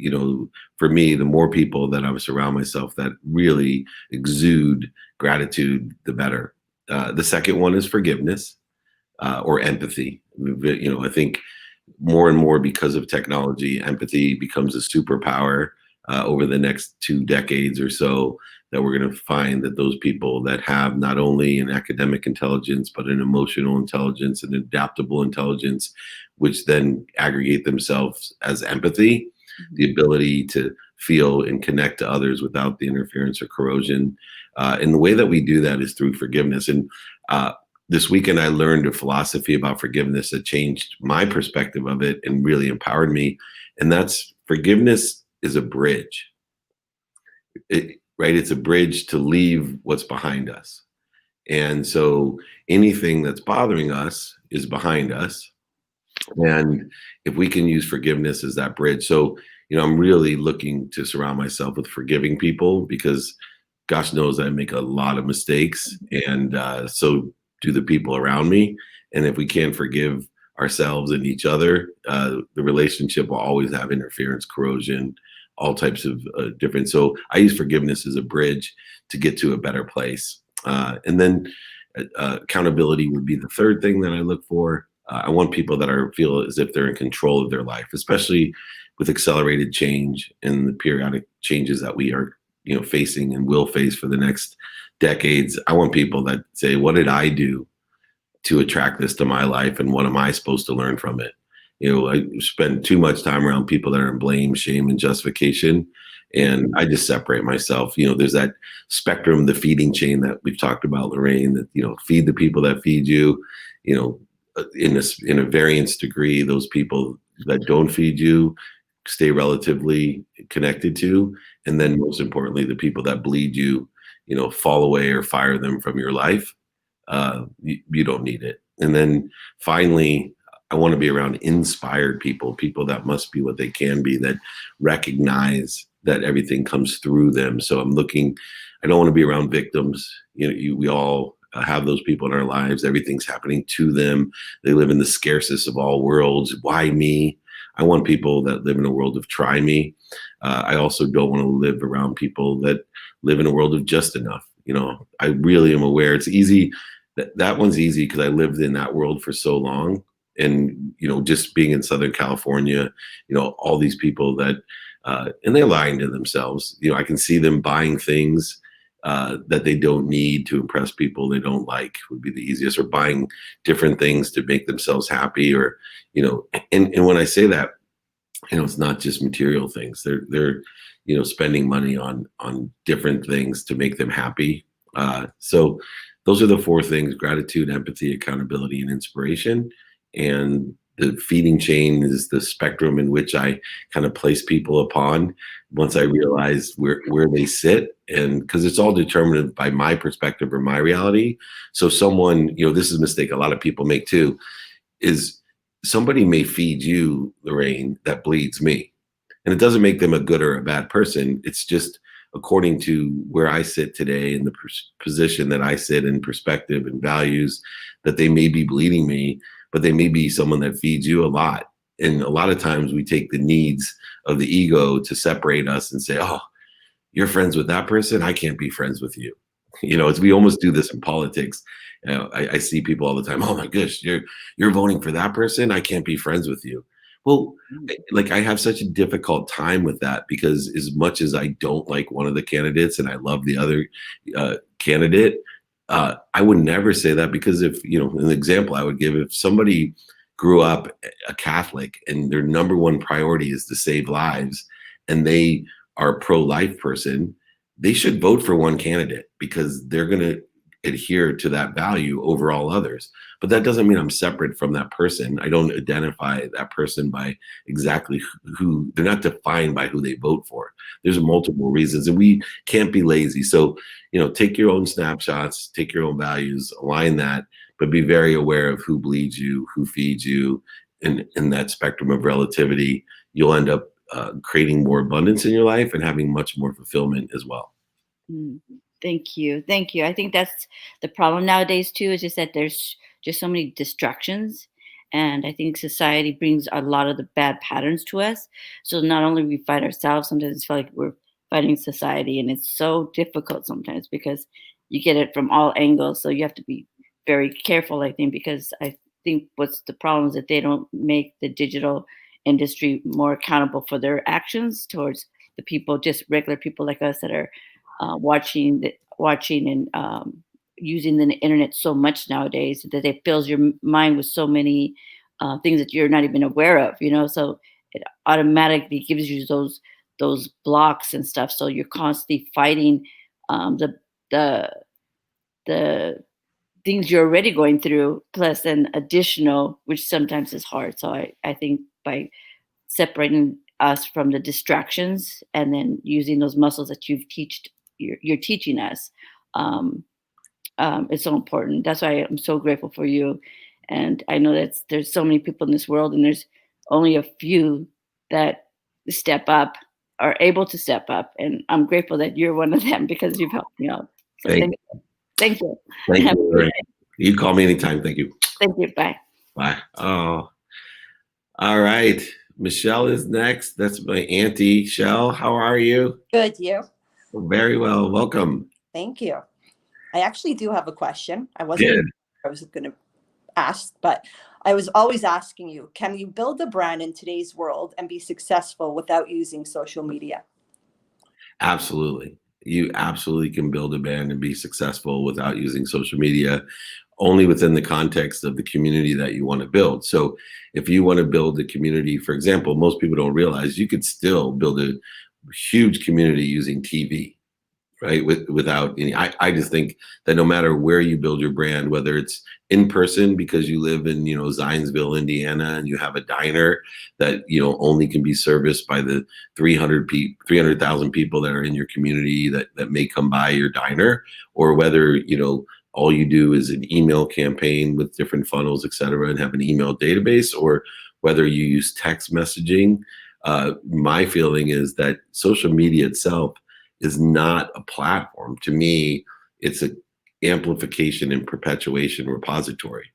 for me, the more people that I surround myself that really exude gratitude, the better. The second one is forgiveness or empathy. I think more and more, because of technology, empathy becomes a superpower over the next 2 decades or so, that we're going to find that those people that have not only an academic intelligence, but an emotional intelligence and adaptable intelligence, which then aggregate themselves as empathy, the ability to feel and connect to others without the interference or corrosion. And the way that we do that is through forgiveness. And this weekend, I learned a philosophy about forgiveness that changed my perspective of it and really empowered me. And that's forgiveness is a bridge. Right? It's a bridge to leave what's behind us. And so anything that's bothering us is behind us. And if we can use forgiveness as that bridge. So, I'm really looking to surround myself with forgiving people, because gosh knows I make a lot of mistakes. And so do the people around me. And if we can't forgive ourselves and each other, the relationship will always have interference, corrosion, all types of different. So I use forgiveness as a bridge to get to a better place. And then accountability would be the third thing that I look for. I want people that feel as if they're in control of their life, especially with accelerated change and the periodic changes that we are, facing and will face for the next decades. I want people that say, what did I do to attract this to my life, and what am I supposed to learn from it? I spend too much time around people that are in blame, shame, and justification. And I just separate myself. There's that spectrum, the feeding chain that we've talked about, Lorraine, that, feed the people that feed you, in a variance degree. Those people that don't feed you, stay relatively connected to. And then most importantly, the people that bleed you, fall away or fire them from your life. You don't need it. And then finally, I want to be around inspired people that must be what they can be, that recognize that everything comes through them. So I don't want to be around victims. We all have those people in our lives. Everything's happening to them. They live in the scarcest of all worlds. Why me? I want people that live in a world of try me. I also don't want to live around people that live in a world of just enough. I really am aware it's easy. That one's easy because I lived in that world for so long. And, just being in Southern California, all these people that, and they're lying to themselves. I can see them buying things that they don't need to impress people they don't like, would be the easiest, or buying different things to make themselves happy, or, and when I say that, it's not just material things. They're spending money on different things to make them happy. So those are the four things: gratitude, empathy, accountability, and inspiration. And the feeding chain is the spectrum in which I kind of place people upon once I realize where they sit. And because it's all determined by my perspective or my reality. So someone, this is a mistake a lot of people make too, is somebody may feed you, Lorraine, that bleeds me. And it doesn't make them a good or a bad person. It's just according to where I sit today and the position that I sit in, perspective and values, that they may be bleeding me, but they may be someone that feeds you a lot. And a lot of times we take the needs of the ego to separate us and say, oh, you're friends with that person, I can't be friends with you. We almost do this in politics. I see people all the time. Oh my gosh, you're voting for that person. I can't be friends with you. Well, like I have such a difficult time with that because as much as I don't like one of the candidates and I love the other candidate, I would never say that because if, an example I would give, if somebody grew up a Catholic and their number one priority is to save lives and they are a pro-life person, they should vote for one candidate because they're going to adhere to that value over all others. But that doesn't mean I'm separate from that person. I don't identify that person by exactly who they're not defined by who they vote for. There's multiple reasons and we can't be lazy. So, take your own snapshots, take your own values, align that, but be very aware of who bleeds you, who feeds you. And in that spectrum of relativity, you'll end up creating more abundance in your life and having much more fulfillment as well. Thank you. Thank you. I think that's the problem nowadays too, is just that there's just so many distractions. And I think society brings a lot of the bad patterns to us. So not only we fight ourselves, sometimes it's feel like we're fighting society. And it's so difficult sometimes because you get it from all angles. So you have to be very careful, I think, because I think what's the problem is that they don't make the digital industry more accountable for their actions towards the people, just regular people like us that are watching and using the internet so much nowadays that it fills your mind with so many things that you're not even aware of, so it automatically gives you those blocks and stuff. So you're constantly fighting the things you're already going through, plus an additional, which sometimes is hard. So I think by separating us from the distractions and then using those muscles that you're teaching us, it's so important. That's why I'm so grateful for you. And I know that there's so many people in this world and there's only a few that step up, are able to step up. And I'm grateful that you're one of them because you've helped me out. So thank you. Thank you. You call me anytime. Thank you. Thank you. Bye. Bye. Oh, all right. Michelle is next. That's my auntie, Shell. How are you? Good, you? Very well. Welcome. Thank you. I actually do have a question. I was going to ask, but I was always asking you, can you build a brand in today's world and be successful without using social media? Absolutely. You absolutely can build a brand and be successful without using social media, only within the context of the community that you want to build. So if you want to build a community, for example, most people don't realize you could still build a huge community using TV, right? Without any, I just think that no matter where you build your brand, whether it's in person because you live in, Zionsville, Indiana, and you have a diner that, only can be serviced by the 300,000 people that are in your community that may come by your diner, or whether, all you do is an email campaign with different funnels, et cetera, and have an email database, or whether you use text messaging. My feeling is that social media itself is not a platform. To me, it's an amplification and perpetuation repository.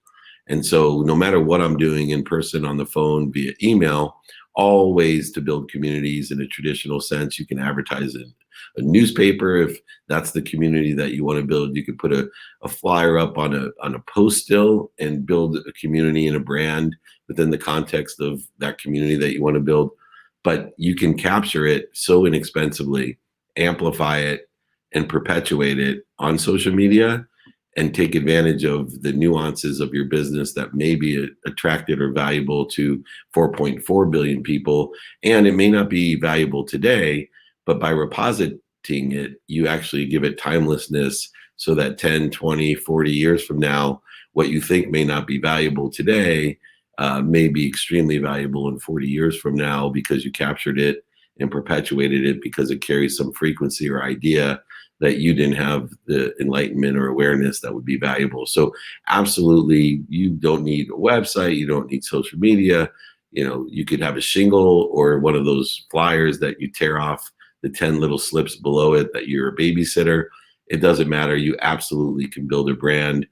And so no matter what I'm doing in person, on the phone, via email, all ways to build communities in a traditional sense. You can advertise in a newspaper if that's the community that you want to build. You could put a flyer up on a post still and build a community and a brand within the context of that community that you want to build. But you can capture it so inexpensively, amplify it, and perpetuate it on social media and take advantage of the nuances of your business that may be attracted or valuable to 4.4 billion people. And it may not be valuable today, but by repositing it, you actually give it timelessness so that 10, 20, 40 years from now, what you think may not be valuable today may be extremely valuable in 40 years from now because you captured it and perpetuated it because it carries some frequency or idea that you didn't have the enlightenment or awareness that would be valuable. So absolutely, you don't need a website, you don't need social media. You could have a shingle or one of those flyers that you tear off the 10 little slips below it that you're a babysitter. It doesn't matter. You absolutely can build a brand.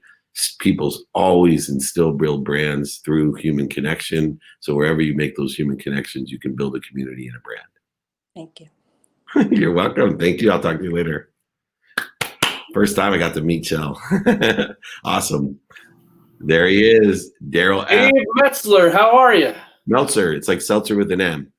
People's always and still build brands through human connection. So wherever you make those human connections, you can build a community and a brand. Thank you. You're welcome. Thank you. I'll talk to you later. First time I got to meet Chell. Awesome. There he is, Daryl Hey, Meltzer, how are you? Meltzer. It's like seltzer with an M.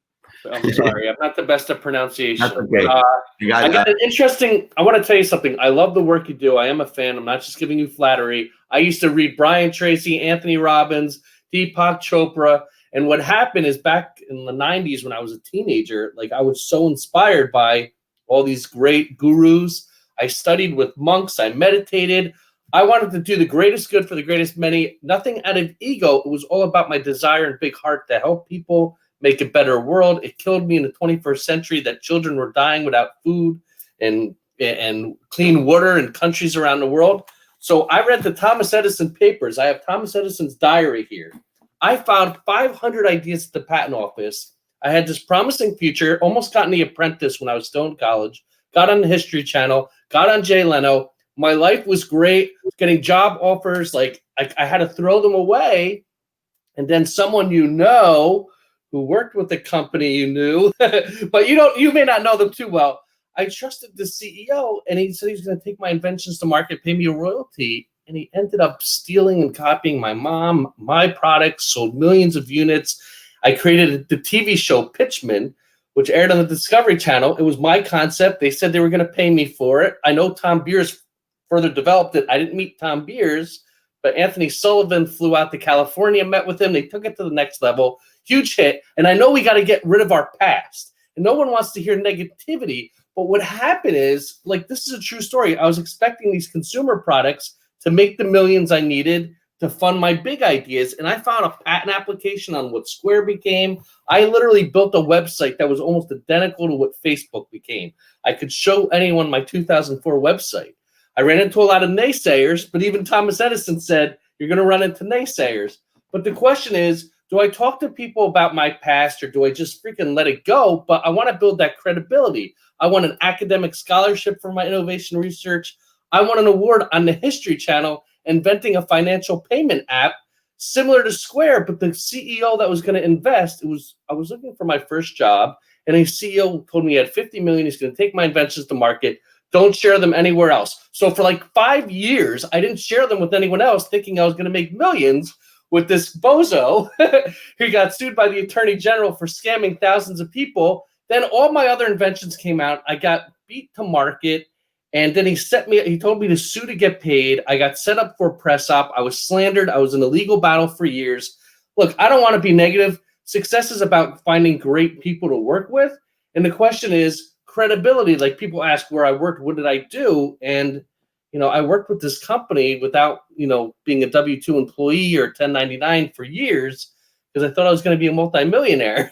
I'm sorry, I'm not the best at pronunciation. That's okay. But, I got an interesting. I want to tell you something. I love the work you do. I am a fan. I'm not just giving you flattery. I used to read Brian Tracy, Anthony Robbins, Deepak Chopra, and what happened is back in the '90s when I was a teenager, like I was so inspired by all these great gurus. I studied with monks. I meditated. I wanted to do the greatest good for the greatest many. Nothing out of ego. It was all about my desire and big heart to help people make a better world. It killed me in the 21st century that children were dying without food and clean water in countries around the world. So I read the Thomas Edison papers. I have Thomas Edison's diary here. I found 500 ideas at the patent office. I had this promising future, almost got in The Apprentice when I was still in college, got on the History Channel, got on Jay Leno. My life was great, getting job offers. Like I had to throw them away. And then someone who worked with the company you knew, but you may not know them too well. I trusted the CEO, and he said he was going to take my inventions to market, pay me a royalty, and he ended up stealing and copying my products, sold millions of units. I created the TV show Pitchman, which aired on the Discovery Channel. It was my concept. They said they were going to pay me for it. I know Tom Beers further developed it. I didn't meet Tom Beers, but Anthony Sullivan flew out to California, met with him. They took it to the next level. Huge hit. And I know we got to get rid of our past. And no one wants to hear negativity. But what happened is, like, this is a true story. I was expecting these consumer products to make the millions I needed to fund my big ideas. And I found a patent application on what Square became. I literally built a website that was almost identical to what Facebook became. I could show anyone my 2004 website. I ran into a lot of naysayers, but even Thomas Edison said, you're going to run into naysayers. But the question is, do I talk to people about my past, or do I just freaking let it go? But I want to build that credibility. I want an academic scholarship for my innovation research. I want an award on the History Channel inventing a financial payment app similar to Square, but the CEO that was going to invest, I was looking for my first job, and a CEO told me he had 50 million. He's going to take my inventions to market. Don't share them anywhere else. So for like 5 years, I didn't share them with anyone else, thinking I was going to make millions with this bozo who got sued by the Attorney General for scamming thousands of people. Then all my other inventions came out. I got beat to market, and then he told me to sue to get paid. I got set up for a press op. I was slandered. I was in a legal battle for years. Look, I don't want to be negative. Success is about finding great people to work with. And the question is credibility. Like, people ask where I worked, what did I do? And I worked with this company without, being a W-2 employee or 1099 for years, because I thought I was going to be a multimillionaire.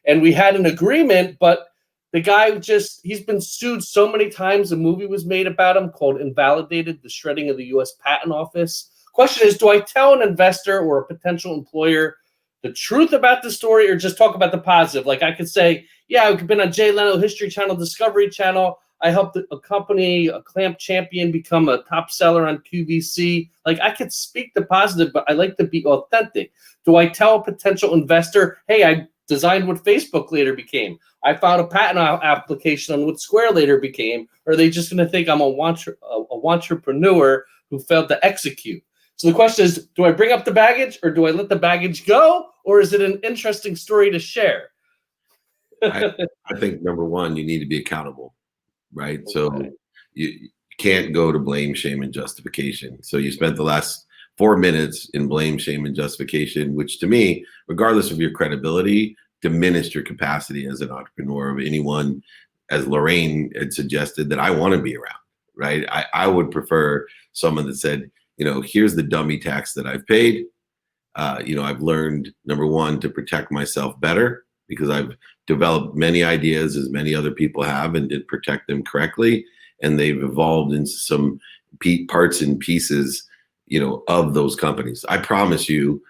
And we had an agreement, but the guy he's been sued so many times. A movie was made about him called Invalidated, the Shredding of the U.S. Patent Office. Question is, do I tell an investor or a potential employer the truth about the story, or just talk about the positive? Like, I could say, yeah, I've been on Jay Leno, History Channel, Discovery Channel. I helped a company, a clamp champion, become a top seller on QVC. Like, I could speak the positive, but I like to be authentic. Do I tell a potential investor, hey, I designed what Facebook later became? I found a patent application on what Square later became. Or are they just going to think I'm a entrepreneur who failed to execute? So the question is, do I bring up the baggage, or do I let the baggage go? Or is it an interesting story to share? I think, number one, you need to be accountable. Right. Okay. So you can't go to blame, shame, and justification. So you spent the last 4 minutes in blame, shame, and justification, which to me, regardless of your credibility, diminished your capacity as an entrepreneur of anyone, as Lorraine had suggested, that I want to be around. Right. I would prefer someone that said, here's the dummy tax that I've paid. I've learned, number one, to protect myself better, because I've developed many ideas, as many other people have, and did protect them correctly. And they've evolved into some parts and pieces, of those companies. I promise you,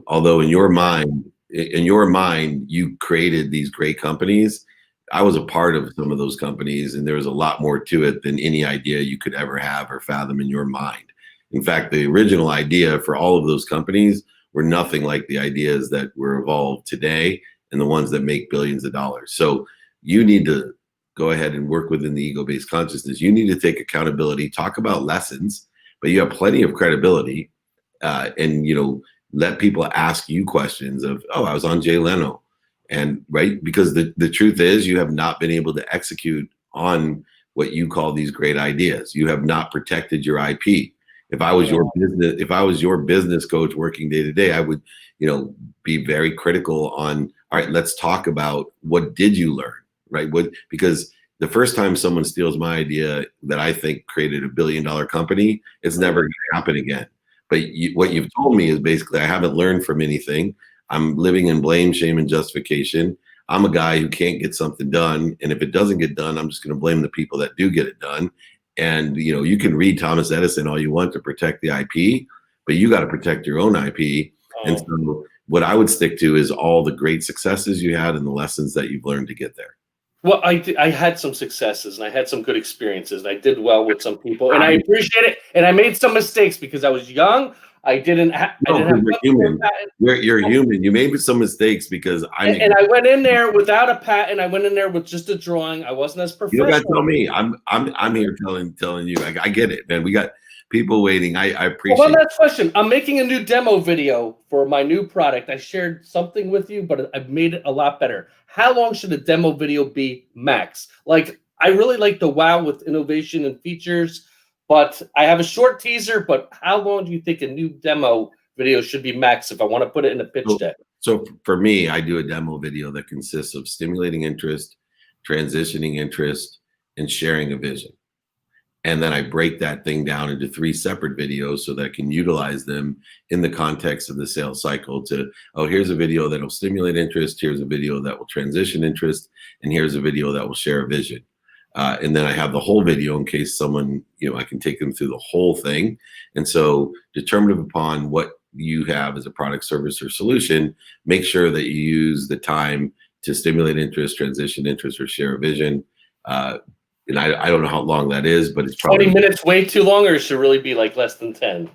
although in your mind, you created these great companies, I was a part of some of those companies, and there was a lot more to it than any idea you could ever have or fathom in your mind. In fact, the original idea for all of those companies were nothing like the ideas that were evolved today and the ones that make billions of dollars. So you need to go ahead and work within the ego-based consciousness. You need to take accountability, talk about lessons, but you have plenty of credibility, and let people ask you questions of, oh, I was on Jay Leno, and right, because the truth is you have not been able to execute on what you call these great ideas. You have not protected your IP. If I was your business coach working day to day, I would, be very critical on, all right, let's talk about what did you learn, right? Because the first time someone steals my idea that I think created $1 billion company, it's never going to happen again. But what you've told me is basically I haven't learned from anything. I'm living in blame, shame, and justification. I'm a guy who can't get something done. And if it doesn't get done, I'm just going to blame the people that do get it done. And, you can read Thomas Edison all you want to protect the IP, but you got to protect your own IP. And so what I would stick to is all the great successes you had and the lessons that you've learned to get there. Well, I had some successes and I had some good experiences. And I did well with some people, and I appreciate it. And I made some mistakes because I was young. I didn't have. You're human. You're human. You made some mistakes because I went in there without a patent. I went in there with just a drawing. I wasn't as professional. You don't got to tell me. I'm here telling you. I get it, man. We got people waiting. I appreciate. Well, one last question. I'm making a new demo video for my new product. I shared something with you, but I've made it a lot better. How long should a demo video be max? Like, I really like the wow with innovation and features, but I have a short teaser. But how long do you think a new demo video should be max if I want to put it in a pitch deck? So for me, I do a demo video that consists of stimulating interest, transitioning interest, and sharing a vision. And then I break that thing down into 3 separate videos so that I can utilize them in the context of the sales cycle to, oh, here's a video that will stimulate interest, here's a video that will transition interest, and here's a video that will share a vision. And then I have the whole video in case someone, I can take them through the whole thing. And so determinative upon what you have as a product, service, or solution, make sure that you use the time to stimulate interest, transition interest, or share a vision. And I don't know how long that is, but it's probably 20 minutes way too long, or it should really be like less than 10.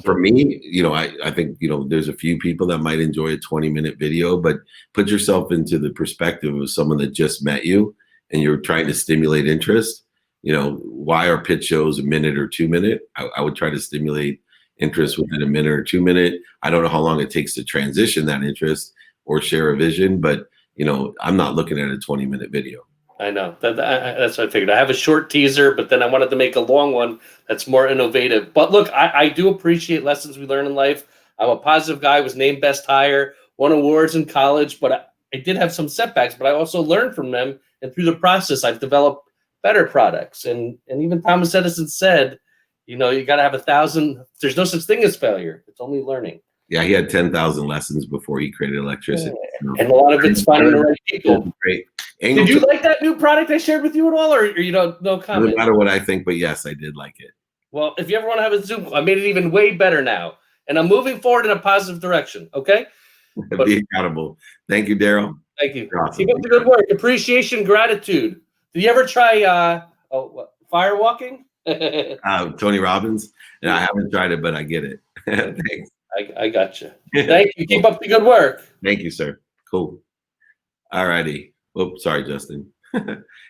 For me, I think, there's a few people that might enjoy a 20-minute video, but put yourself into the perspective of someone that just met you and you're trying to stimulate interest. Why are pitch shows a minute or 2 minute? I would try to stimulate interest within a minute or 2 minute. I don't know how long it takes to transition that interest or share a vision, but, I'm not looking at a 20-minute video. I know that's what I figured. I have a short teaser, but then I wanted to make a long one that's more innovative. But look, I do appreciate lessons we learn in life. I'm a positive guy, was named best hire, won awards in college, but I did have some setbacks, but I also learned from them. And through the process, I've developed better products. And even Thomas Edison said, you got to have 1,000. There's no such thing as failure. It's only learning. Yeah, he had 10,000 lessons before he created electricity. Yeah. And a lot of it's finding the right people. Great. Did you like that new product I shared with you at all, or you don't? No comment? No matter what I think, but yes, I did like it. Well, if you ever want to have a Zoom, I made it even way better now, and I'm moving forward in a positive direction. Okay. Be accountable. Thank you, Daryl. Thank you. Awesome. Keep up the good work. Appreciation, gratitude. Did you ever try fire walking? Tony Robbins. And I haven't tried it, but I get it. Thanks. I got you. Thank you. Keep up the good work. Thank you, sir. Cool. All righty. Oops, sorry, Justin.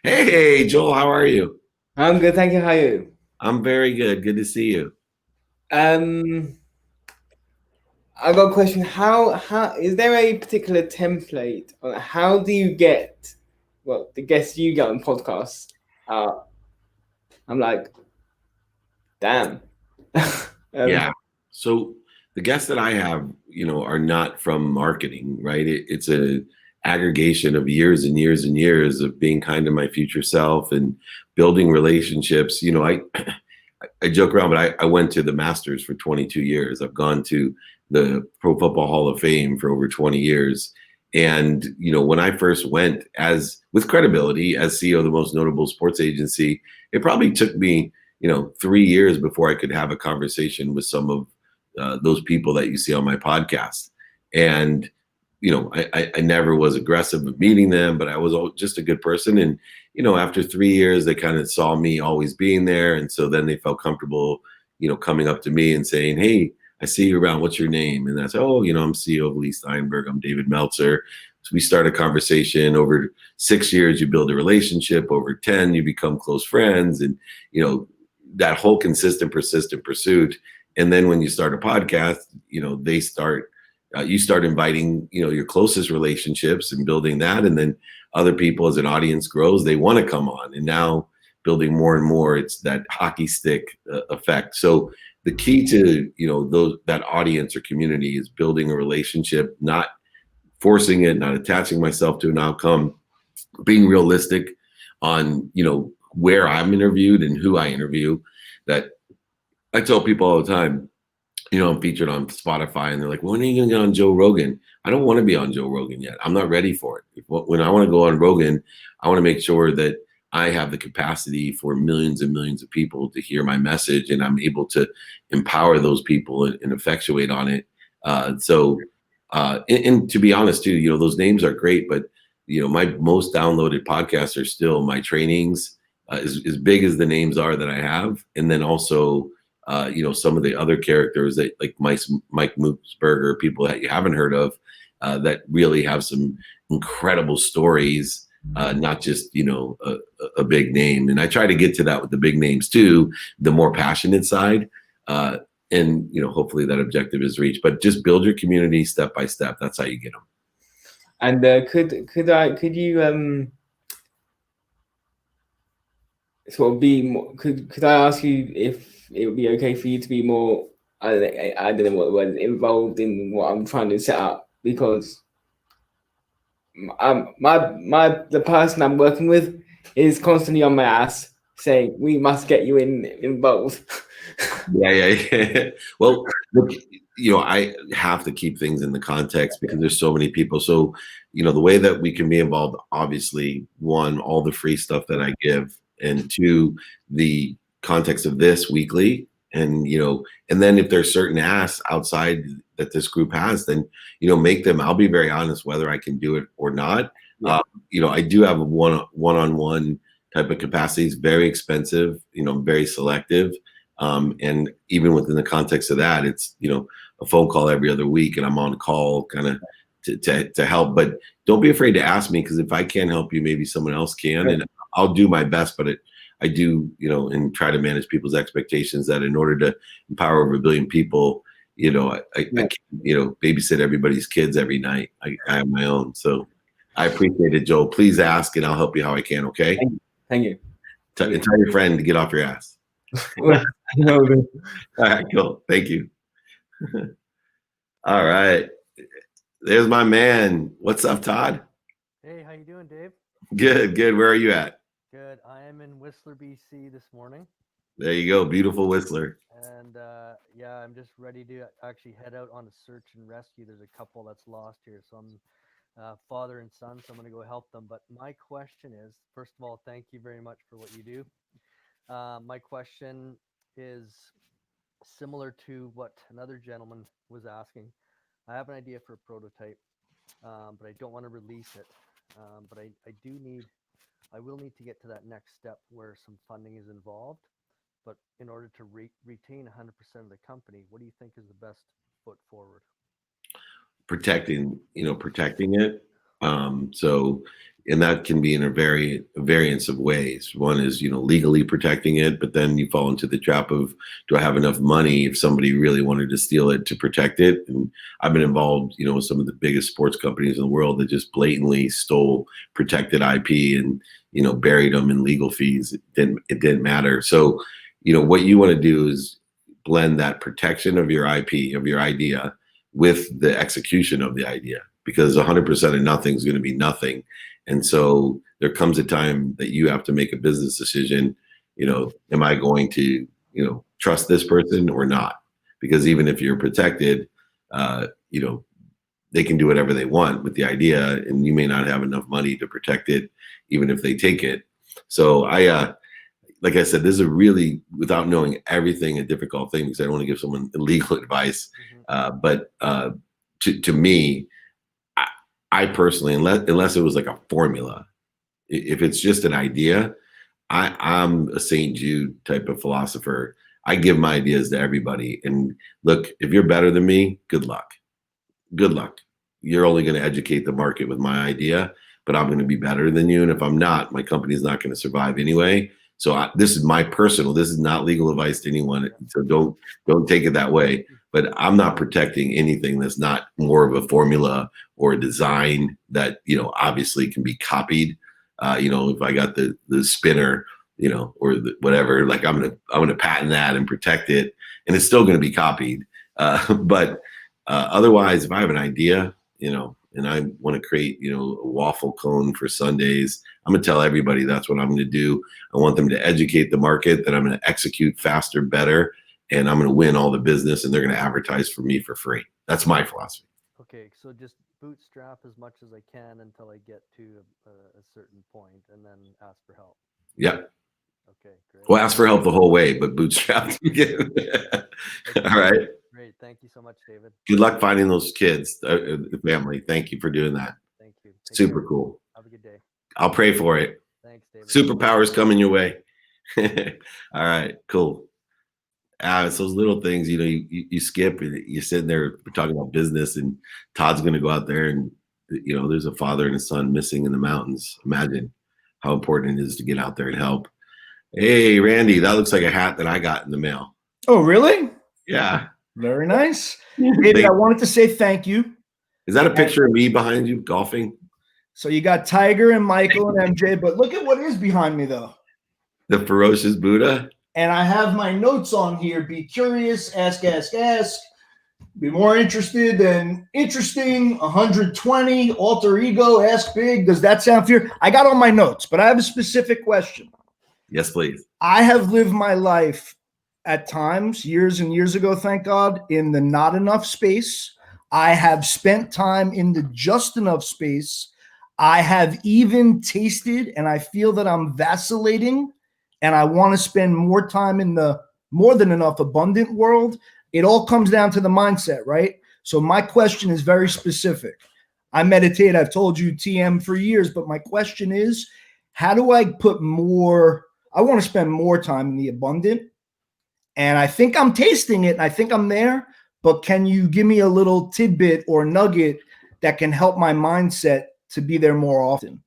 Hey, Joel, how are you? I'm good, thank you. How are you? I'm very good. Good to see you. I got a question. How is there a particular template on how do you get the guests you get on podcasts? I'm like, damn. Yeah. So the guests that I have, are not from marketing, right? It's a aggregation of years and years and years of being kind to my future self and building relationships. I joke around, but I went to the Masters for 22 years. I've gone to the Pro Football Hall of Fame for over 20 years. And, when I first went with credibility as CEO of the most notable sports agency, it probably took me, 3 years before I could have a conversation with some of those people that you see on my podcast. And, I never was aggressive with meeting them, but I was just a good person. And, after 3 years, they kind of saw me always being there. And so then they felt comfortable, coming up to me and saying, hey, I see you around. What's your name? And I said, oh, I'm CEO of Lee Steinberg. I'm David Meltzer. we start a conversation. Over 6 years, you build a relationship. Over 10, you become close friends, and you know that whole consistent, persistent pursuit. And then when you start a podcast, you know they start. You start inviting, you know, your closest relationships and building that, and then other people, as an audience grows, they want to come on, and now building more and more, it's that hockey stick effect. So the key to, you know, that audience or community is building a relationship, not forcing it, not attaching myself to an outcome, being realistic on, you know, where I'm interviewed and who I interview. That I tell people all the time, you know, I'm featured on Spotify, and they're like, when are you going to get on Joe Rogan? I don't want to be on Joe Rogan yet. I'm not ready for it. When I want to go on Rogan, I want to make sure that I have the capacity for millions and millions of people to hear my message, and I'm able to empower those people and effectuate on it. And to be honest too, you know, those names are great, but you know, my most downloaded podcasts are still my trainings, as big as the names are that I have. And then also, you know, some of the other characters that like Mike Mootsberger, people that you haven't heard of, that really have some incredible stories, not just, you know, a big name. And I try to get to that with the big names too, the more passionate side. And, you know, hopefully that objective is reached, but just build your community step by step. That's how you get them. And could you sort of be more, could I ask you if it would be okay for you to be more, I don't know what the word, involved in what I'm trying to set up? Because the person I'm working with is constantly on my ass saying we must get you involved. Yeah. Well, look, you know, I have to keep things in the context because there's so many people. So, you know, the way that we can be involved, obviously, one, all the free stuff that I give, and two, the context of this weekly. And, you know, and then if there's certain asks outside that this group has, then, you know, make them. I'll be very honest whether I can do it or not. Yeah. You know, I do have a one-on-one type of capacity. It's very expensive, you know, very selective. And even within the context of that, it's, you know, a phone call every other week, and I'm on call kind of to help. But don't be afraid to ask me, because if I can't help you, maybe someone else can. Right. And I'll do my best, but I do, you know, and try to manage people's expectations that in order to empower over 1 billion people, you know, I can't, you know, babysit everybody's kids every night. I have my own. So I appreciate it, Joel. Please ask, and I'll help you how I can. Okay. Thank you. And tell your friend to get off your ass. All right, cool. Thank you. All right. There's my man. What's up, Todd? Hey, how you doing, Dave? Good. Where are you at? Good. I am in Whistler, BC this morning. There you go. Beautiful Whistler. And yeah, I'm just ready to actually head out on a search and rescue. There's a couple that's lost here. So I'm father and son, so I'm going to go help them. But my question is, first of all, thank you very much for what you do. My question is similar to what another gentleman was asking. I have an idea for a prototype, but I don't want to release it. But I will need to get to that next step where some funding is involved. But in order to retain 100% of the company, what do you think is the best foot forward? Protecting it. So, and that can be in a variance of ways. One is, you know, legally protecting it, but then you fall into the trap of, do I have enough money if somebody really wanted to steal it to protect it? And I've been involved, you know, with some of the biggest sports companies in the world that just blatantly stole protected IP and, you know, buried them in legal fees. It didn't matter. So, you know, what you want to do is blend that protection of your IP, of your idea, with the execution of the idea, because 100% of nothing is going to be nothing. And so there comes a time that you have to make a business decision. You know, am I going to, you know, trust this person or not? Because even if you're protected, you know, they can do whatever they want with the idea, and you may not have enough money to protect it, even if they take it. So like I said, this is a really, without knowing everything, a difficult thing, because I don't want to give someone legal advice. But to me, I personally, unless it was like a formula, if it's just an idea, I'm a St. Jude type of philosopher. I give my ideas to everybody. And look, if you're better than me, good luck. Good luck. you're only going to educate the market with my idea, but I'm going to be better than you. And if I'm not, my company's not going to survive anyway. So this is my personal, this is not legal advice to anyone. So don't take it that way, but I'm not protecting anything that's not more of a formula or a design that, obviously can be copied. If I got the spinner, or whatever, like I'm going to patent that and protect it, and it's still going to be copied. But otherwise, if I have an idea, and I want to create, a waffle cone for Sundays, I'm going to tell everybody that's what I'm going to do. I want them to educate the market, that I'm going to execute faster, better, and I'm going to win all the business, and they're going to advertise for me for free. That's my philosophy. Okay, so just bootstrap as much as I can until I get to a certain point, and then ask for help. Yep. Okay, great. Well, ask for help the whole way, but bootstrap. All right. Great. Thank you so much, David. Good luck finding those kids, the family. Thank you for doing that. Thank you. Super cool. Have a good day. I'll pray for it. Thanks, David. Superpowers coming your way. All right, cool. It's those little things, you skip, and you're sitting there, we're talking about business, and Todd's going to go out there, and there's a father and a son missing in the mountains. Imagine how important it is to get out there and help. Hey, Randy, that looks like a hat that I got in the mail. Oh, really? Yeah. Very nice. David, I wanted to say thank you. Is that a picture of me behind you golfing? So you got Tiger and Michael and MJ, but look at what is behind me, though. The ferocious Buddha? And I have my notes on here. Be curious, ask. Be more interested than interesting, 120, alter ego, ask big. Does that sound fair? I got all my notes, but I have a specific question. Yes, please. I have lived my life at times, years and years ago, thank God, in the not enough space. I have spent time in the just enough space. I have even tasted, and I feel that I'm vacillating, and I want to spend more time in the more than enough abundant world. It all comes down to the mindset, right? So my question is very specific. I meditate. I've told you TM for years, but my question is, how do I put more? I want to spend more time in the abundant, and I think I'm tasting it, and I think I'm there, but can you give me a little tidbit or nugget that can help my mindset to be there more often?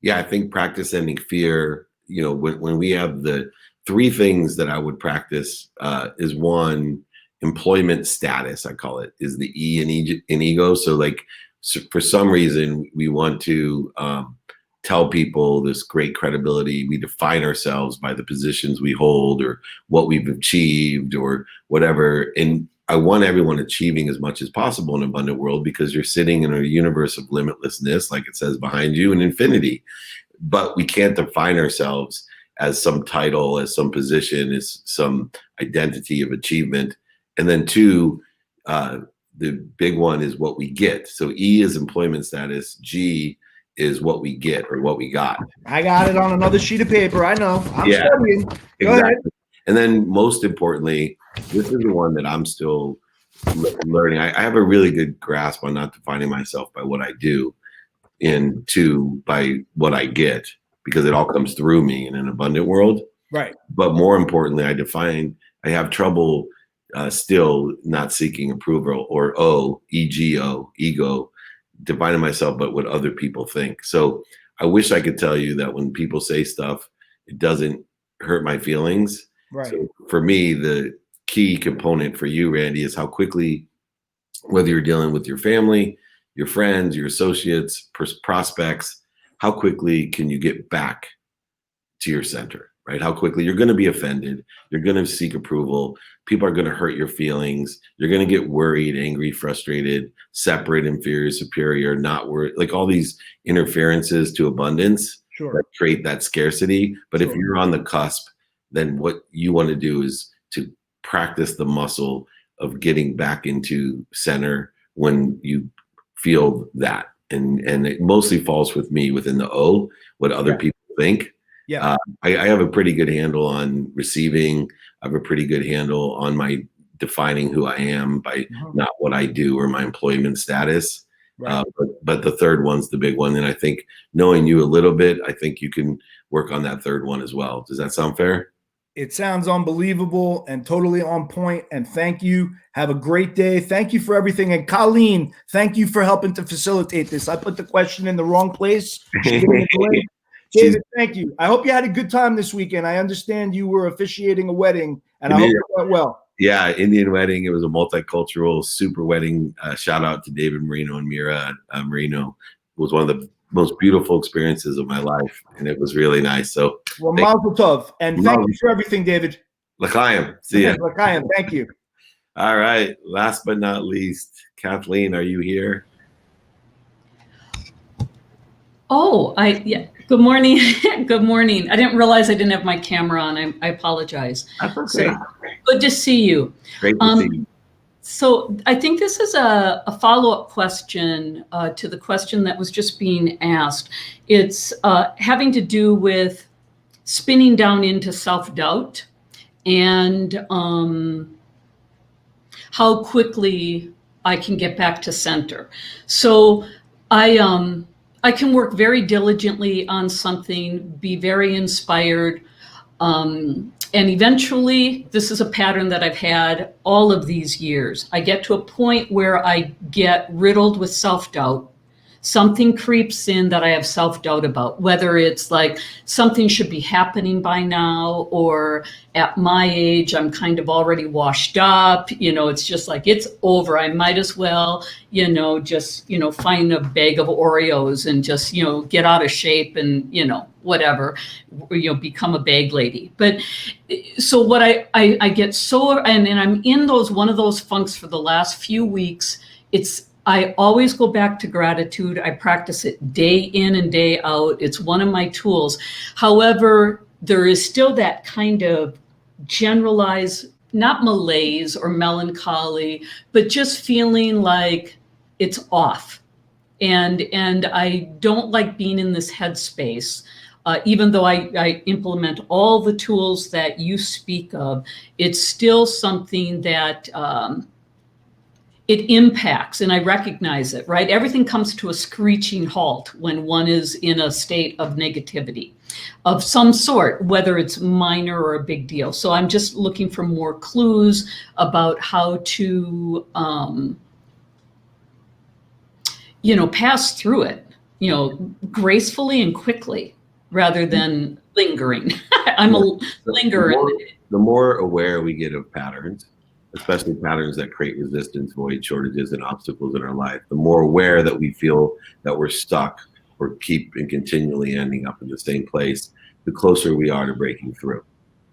Yeah, I think practice ending fear. When we have the three things that I would practice is one, employment status, I call it, is the E in ego. So for some reason, we want to tell people this great credibility. We define ourselves by the positions we hold or what we've achieved or whatever. And I want everyone achieving as much as possible in an abundant world, because you're sitting in a universe of limitlessness, like it says behind you, and infinity. But we can't define ourselves as some title, as some position, as some identity of achievement. And then two, the big one is what we get. So E is employment status. G is what we get or what we got. I got it on another sheet of paper. I know. I'm studying. Go ahead. And then most importantly, this is the one that I'm still learning. I have a really good grasp on not defining myself by what I do, and two, by what I get, because it all comes through me in an abundant world. Right. But more importantly, I have trouble still not seeking approval, or ego, defining myself but what other people think. So I wish I could tell you that when people say stuff, it doesn't hurt my feelings. Right. So for me, the key component for you, Randy, is how quickly, whether you're dealing with your family, your friends, your associates, prospects, how quickly can you get back to your center, right? How quickly you're going to be offended. You're going to seek approval. People are going to hurt your feelings. You're going to get worried, angry, frustrated, separate, inferior, superior, not worried, like all these interferences to abundance that create that scarcity. But if you're on the cusp, then what you want to do is to practice the muscle of getting back into center when you feel that. And it mostly falls with me within the O, what other people think. Yeah. I have a pretty good handle on receiving. I have a pretty good handle on my defining who I am by not what I do or my employment status. Right. But the third one's the big one. And I think knowing you a little bit, I think you can work on that third one as well. Does that sound fair? It sounds unbelievable and totally on point. And thank you. Have a great day. Thank you for everything. And Colleen, thank you for helping to facilitate this. I put the question in the wrong place. She gave me the link. David, thank you. I hope you had a good time this weekend. I understand you were officiating a wedding, and I hope it went well. Yeah, Indian wedding. It was a multicultural, super wedding. Shout out to David Marino and Mira Marino. It was one of the most beautiful experiences of my life, and it was really nice. So, well, mazel tov, and thank you for everything, David. L'chaim. See ya. L'chaim. Thank you. All right. Last but not least, Kathleen, are you here? Oh, yeah. Good morning. Good morning. I didn't realize I didn't have my camera on. I apologize. That's okay. So, good to see you. Great to see you. So I think this is a follow-up question to the question that was just being asked. It's having to do with spinning down into self-doubt and how quickly I can get back to center. So I can work very diligently on something, be very inspired, and eventually, this is a pattern that I've had all of these years. I get to a point where I get riddled with self-doubt. Something creeps in that I have self-doubt about, whether it's like something should be happening by now, or at my age, I'm kind of already washed up. It's just like, it's over. I might as well, just, find a bag of Oreos and just, get out of shape and, whatever, become a bag lady. But so what I get so, and I'm in one of those funks for the last few weeks. I always go back to gratitude. I practice it day in and day out. It's one of my tools. However, there is still that kind of generalized, not malaise or melancholy, but just feeling like it's off. And I don't like being in this headspace. Even though I implement all the tools that you speak of, it's still something that it impacts, and I recognize it, right? Everything comes to a screeching halt when one is in a state of negativity of some sort, whether it's minor or a big deal. So I'm just looking for more clues about how to, pass through it, gracefully and quickly rather than lingering. I'm a lingerer. The more aware we get of patterns, especially patterns that create resistance, void, shortages, and obstacles in our life, the more aware that we feel that we're stuck or keep and continually ending up in the same place, the closer we are to breaking through.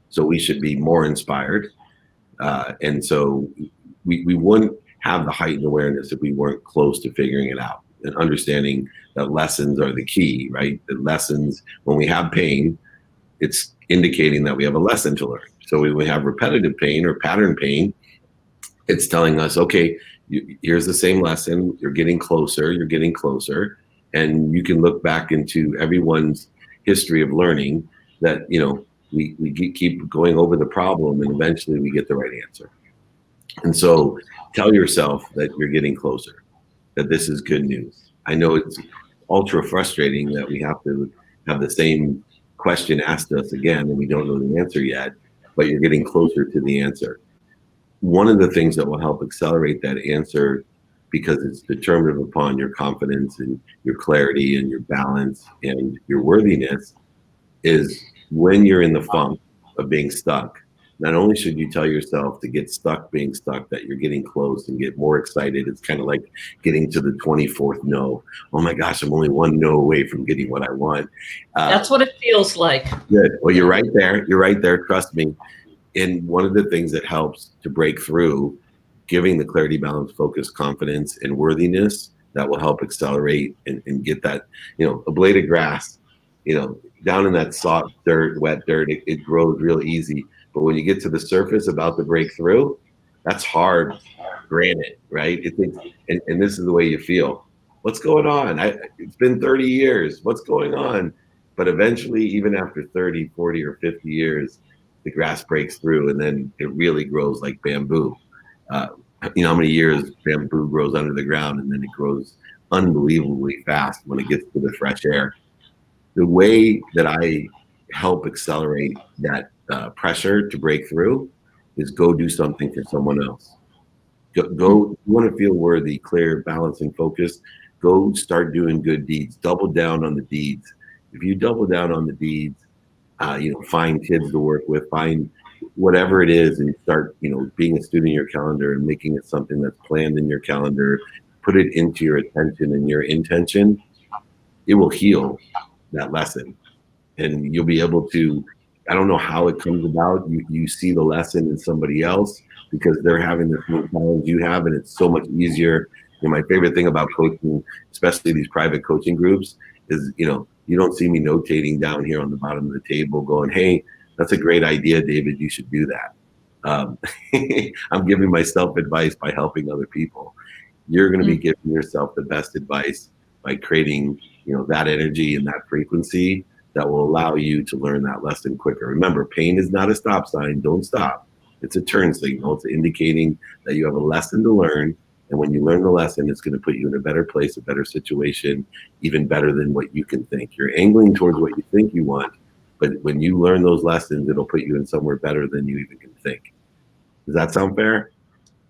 So we should be more inspired. And so we wouldn't have the heightened awareness if we weren't close to figuring it out and understanding that lessons are the key, right? The lessons, when we have pain, it's indicating that we have a lesson to learn. So when we have repetitive pain or pattern pain, it's telling us, okay, here's the same lesson. You're getting closer. You're getting closer. And you can look back into everyone's history of learning that, we keep going over the problem and eventually we get the right answer. And so tell yourself that you're getting closer, that this is good news. I know it's ultra frustrating that we have to have the same question asked us again and we don't know the answer yet, but you're getting closer to the answer. One of the things that will help accelerate that answer, because it's determined upon your confidence and your clarity and your balance and your worthiness, is when you're in the funk of being stuck, not only should you tell yourself to get stuck being stuck, that you're getting close and get more excited. It's kind of like getting to the 24th no. Oh my gosh, I'm only one no away from getting what I want. That's what it feels like. Good. Well, you're right there. You're right there. Trust me. And one of the things that helps to break through, giving the clarity, balance, focus, confidence, and worthiness, that will help accelerate and get that, a blade of grass, down in that soft dirt, wet dirt, it grows real easy. But when you get to the surface about to break through, that's hard granite, right? And this is the way you feel. What's going on? It's been 30 years. What's going on? But eventually, even after 30, 40, or 50 years, the grass breaks through and then it really grows like bamboo. How many years bamboo grows under the ground, and then it grows unbelievably fast when it gets to the fresh air. The way that I help accelerate that pressure to break through is go do something for someone else. Go you want to feel worthy, clear, balanced, and focused. Go start doing good deeds. Double down on the deeds. If you double down on the deeds, find kids to work with, find whatever it is, and start, being a student in your calendar and making it something that's planned in your calendar. Put it into your attention and your intention. It will heal that lesson, and you'll be able to. I don't know how it comes about. You see the lesson in somebody else because they're having the same challenge you have, and it's so much easier. My favorite thing about coaching, especially these private coaching groups, is you don't see me notating down here on the bottom of the table going, "Hey, that's a great idea, David. You should do that." I'm giving myself advice by helping other people. You're going to be giving yourself the best advice by creating, that energy and that frequency that will allow you to learn that lesson quicker. Remember, pain is not a stop sign. Don't stop. It's a turn signal. It's indicating that you have a lesson to learn. And when you learn the lesson, it's going to put you in a better place, a better situation, even better than what you can think. You're angling towards what you think you want, but when you learn those lessons, it'll put you in somewhere better than you even can think. Does that sound fair?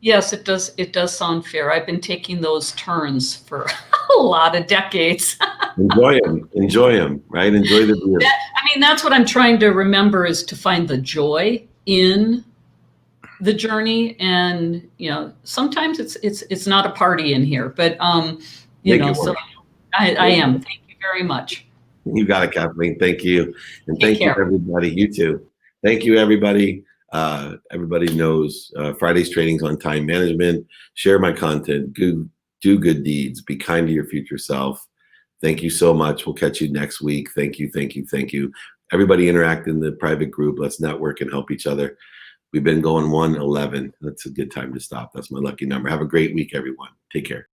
Yes, it does. It does sound fair. I've been taking those turns for a lot of decades. Enjoy them, right? Enjoy the view. That's what I'm trying to remember, is to find the joy in the journey. And, sometimes it's not a party in here, but, so I am. Thank you very much. You got it, Kathleen. Thank you. And thank you, everybody. You too. Thank you, everybody. Everybody knows Friday's trainings on time management. Share my content. Do good deeds. Be kind to your future self. Thank you so much. We'll catch you next week. Thank you, thank you, thank you. Everybody interact in the private group. Let's network and help each other. We've been going 1:11. That's a good time to stop. That's my lucky number. Have a great week, everyone. Take care.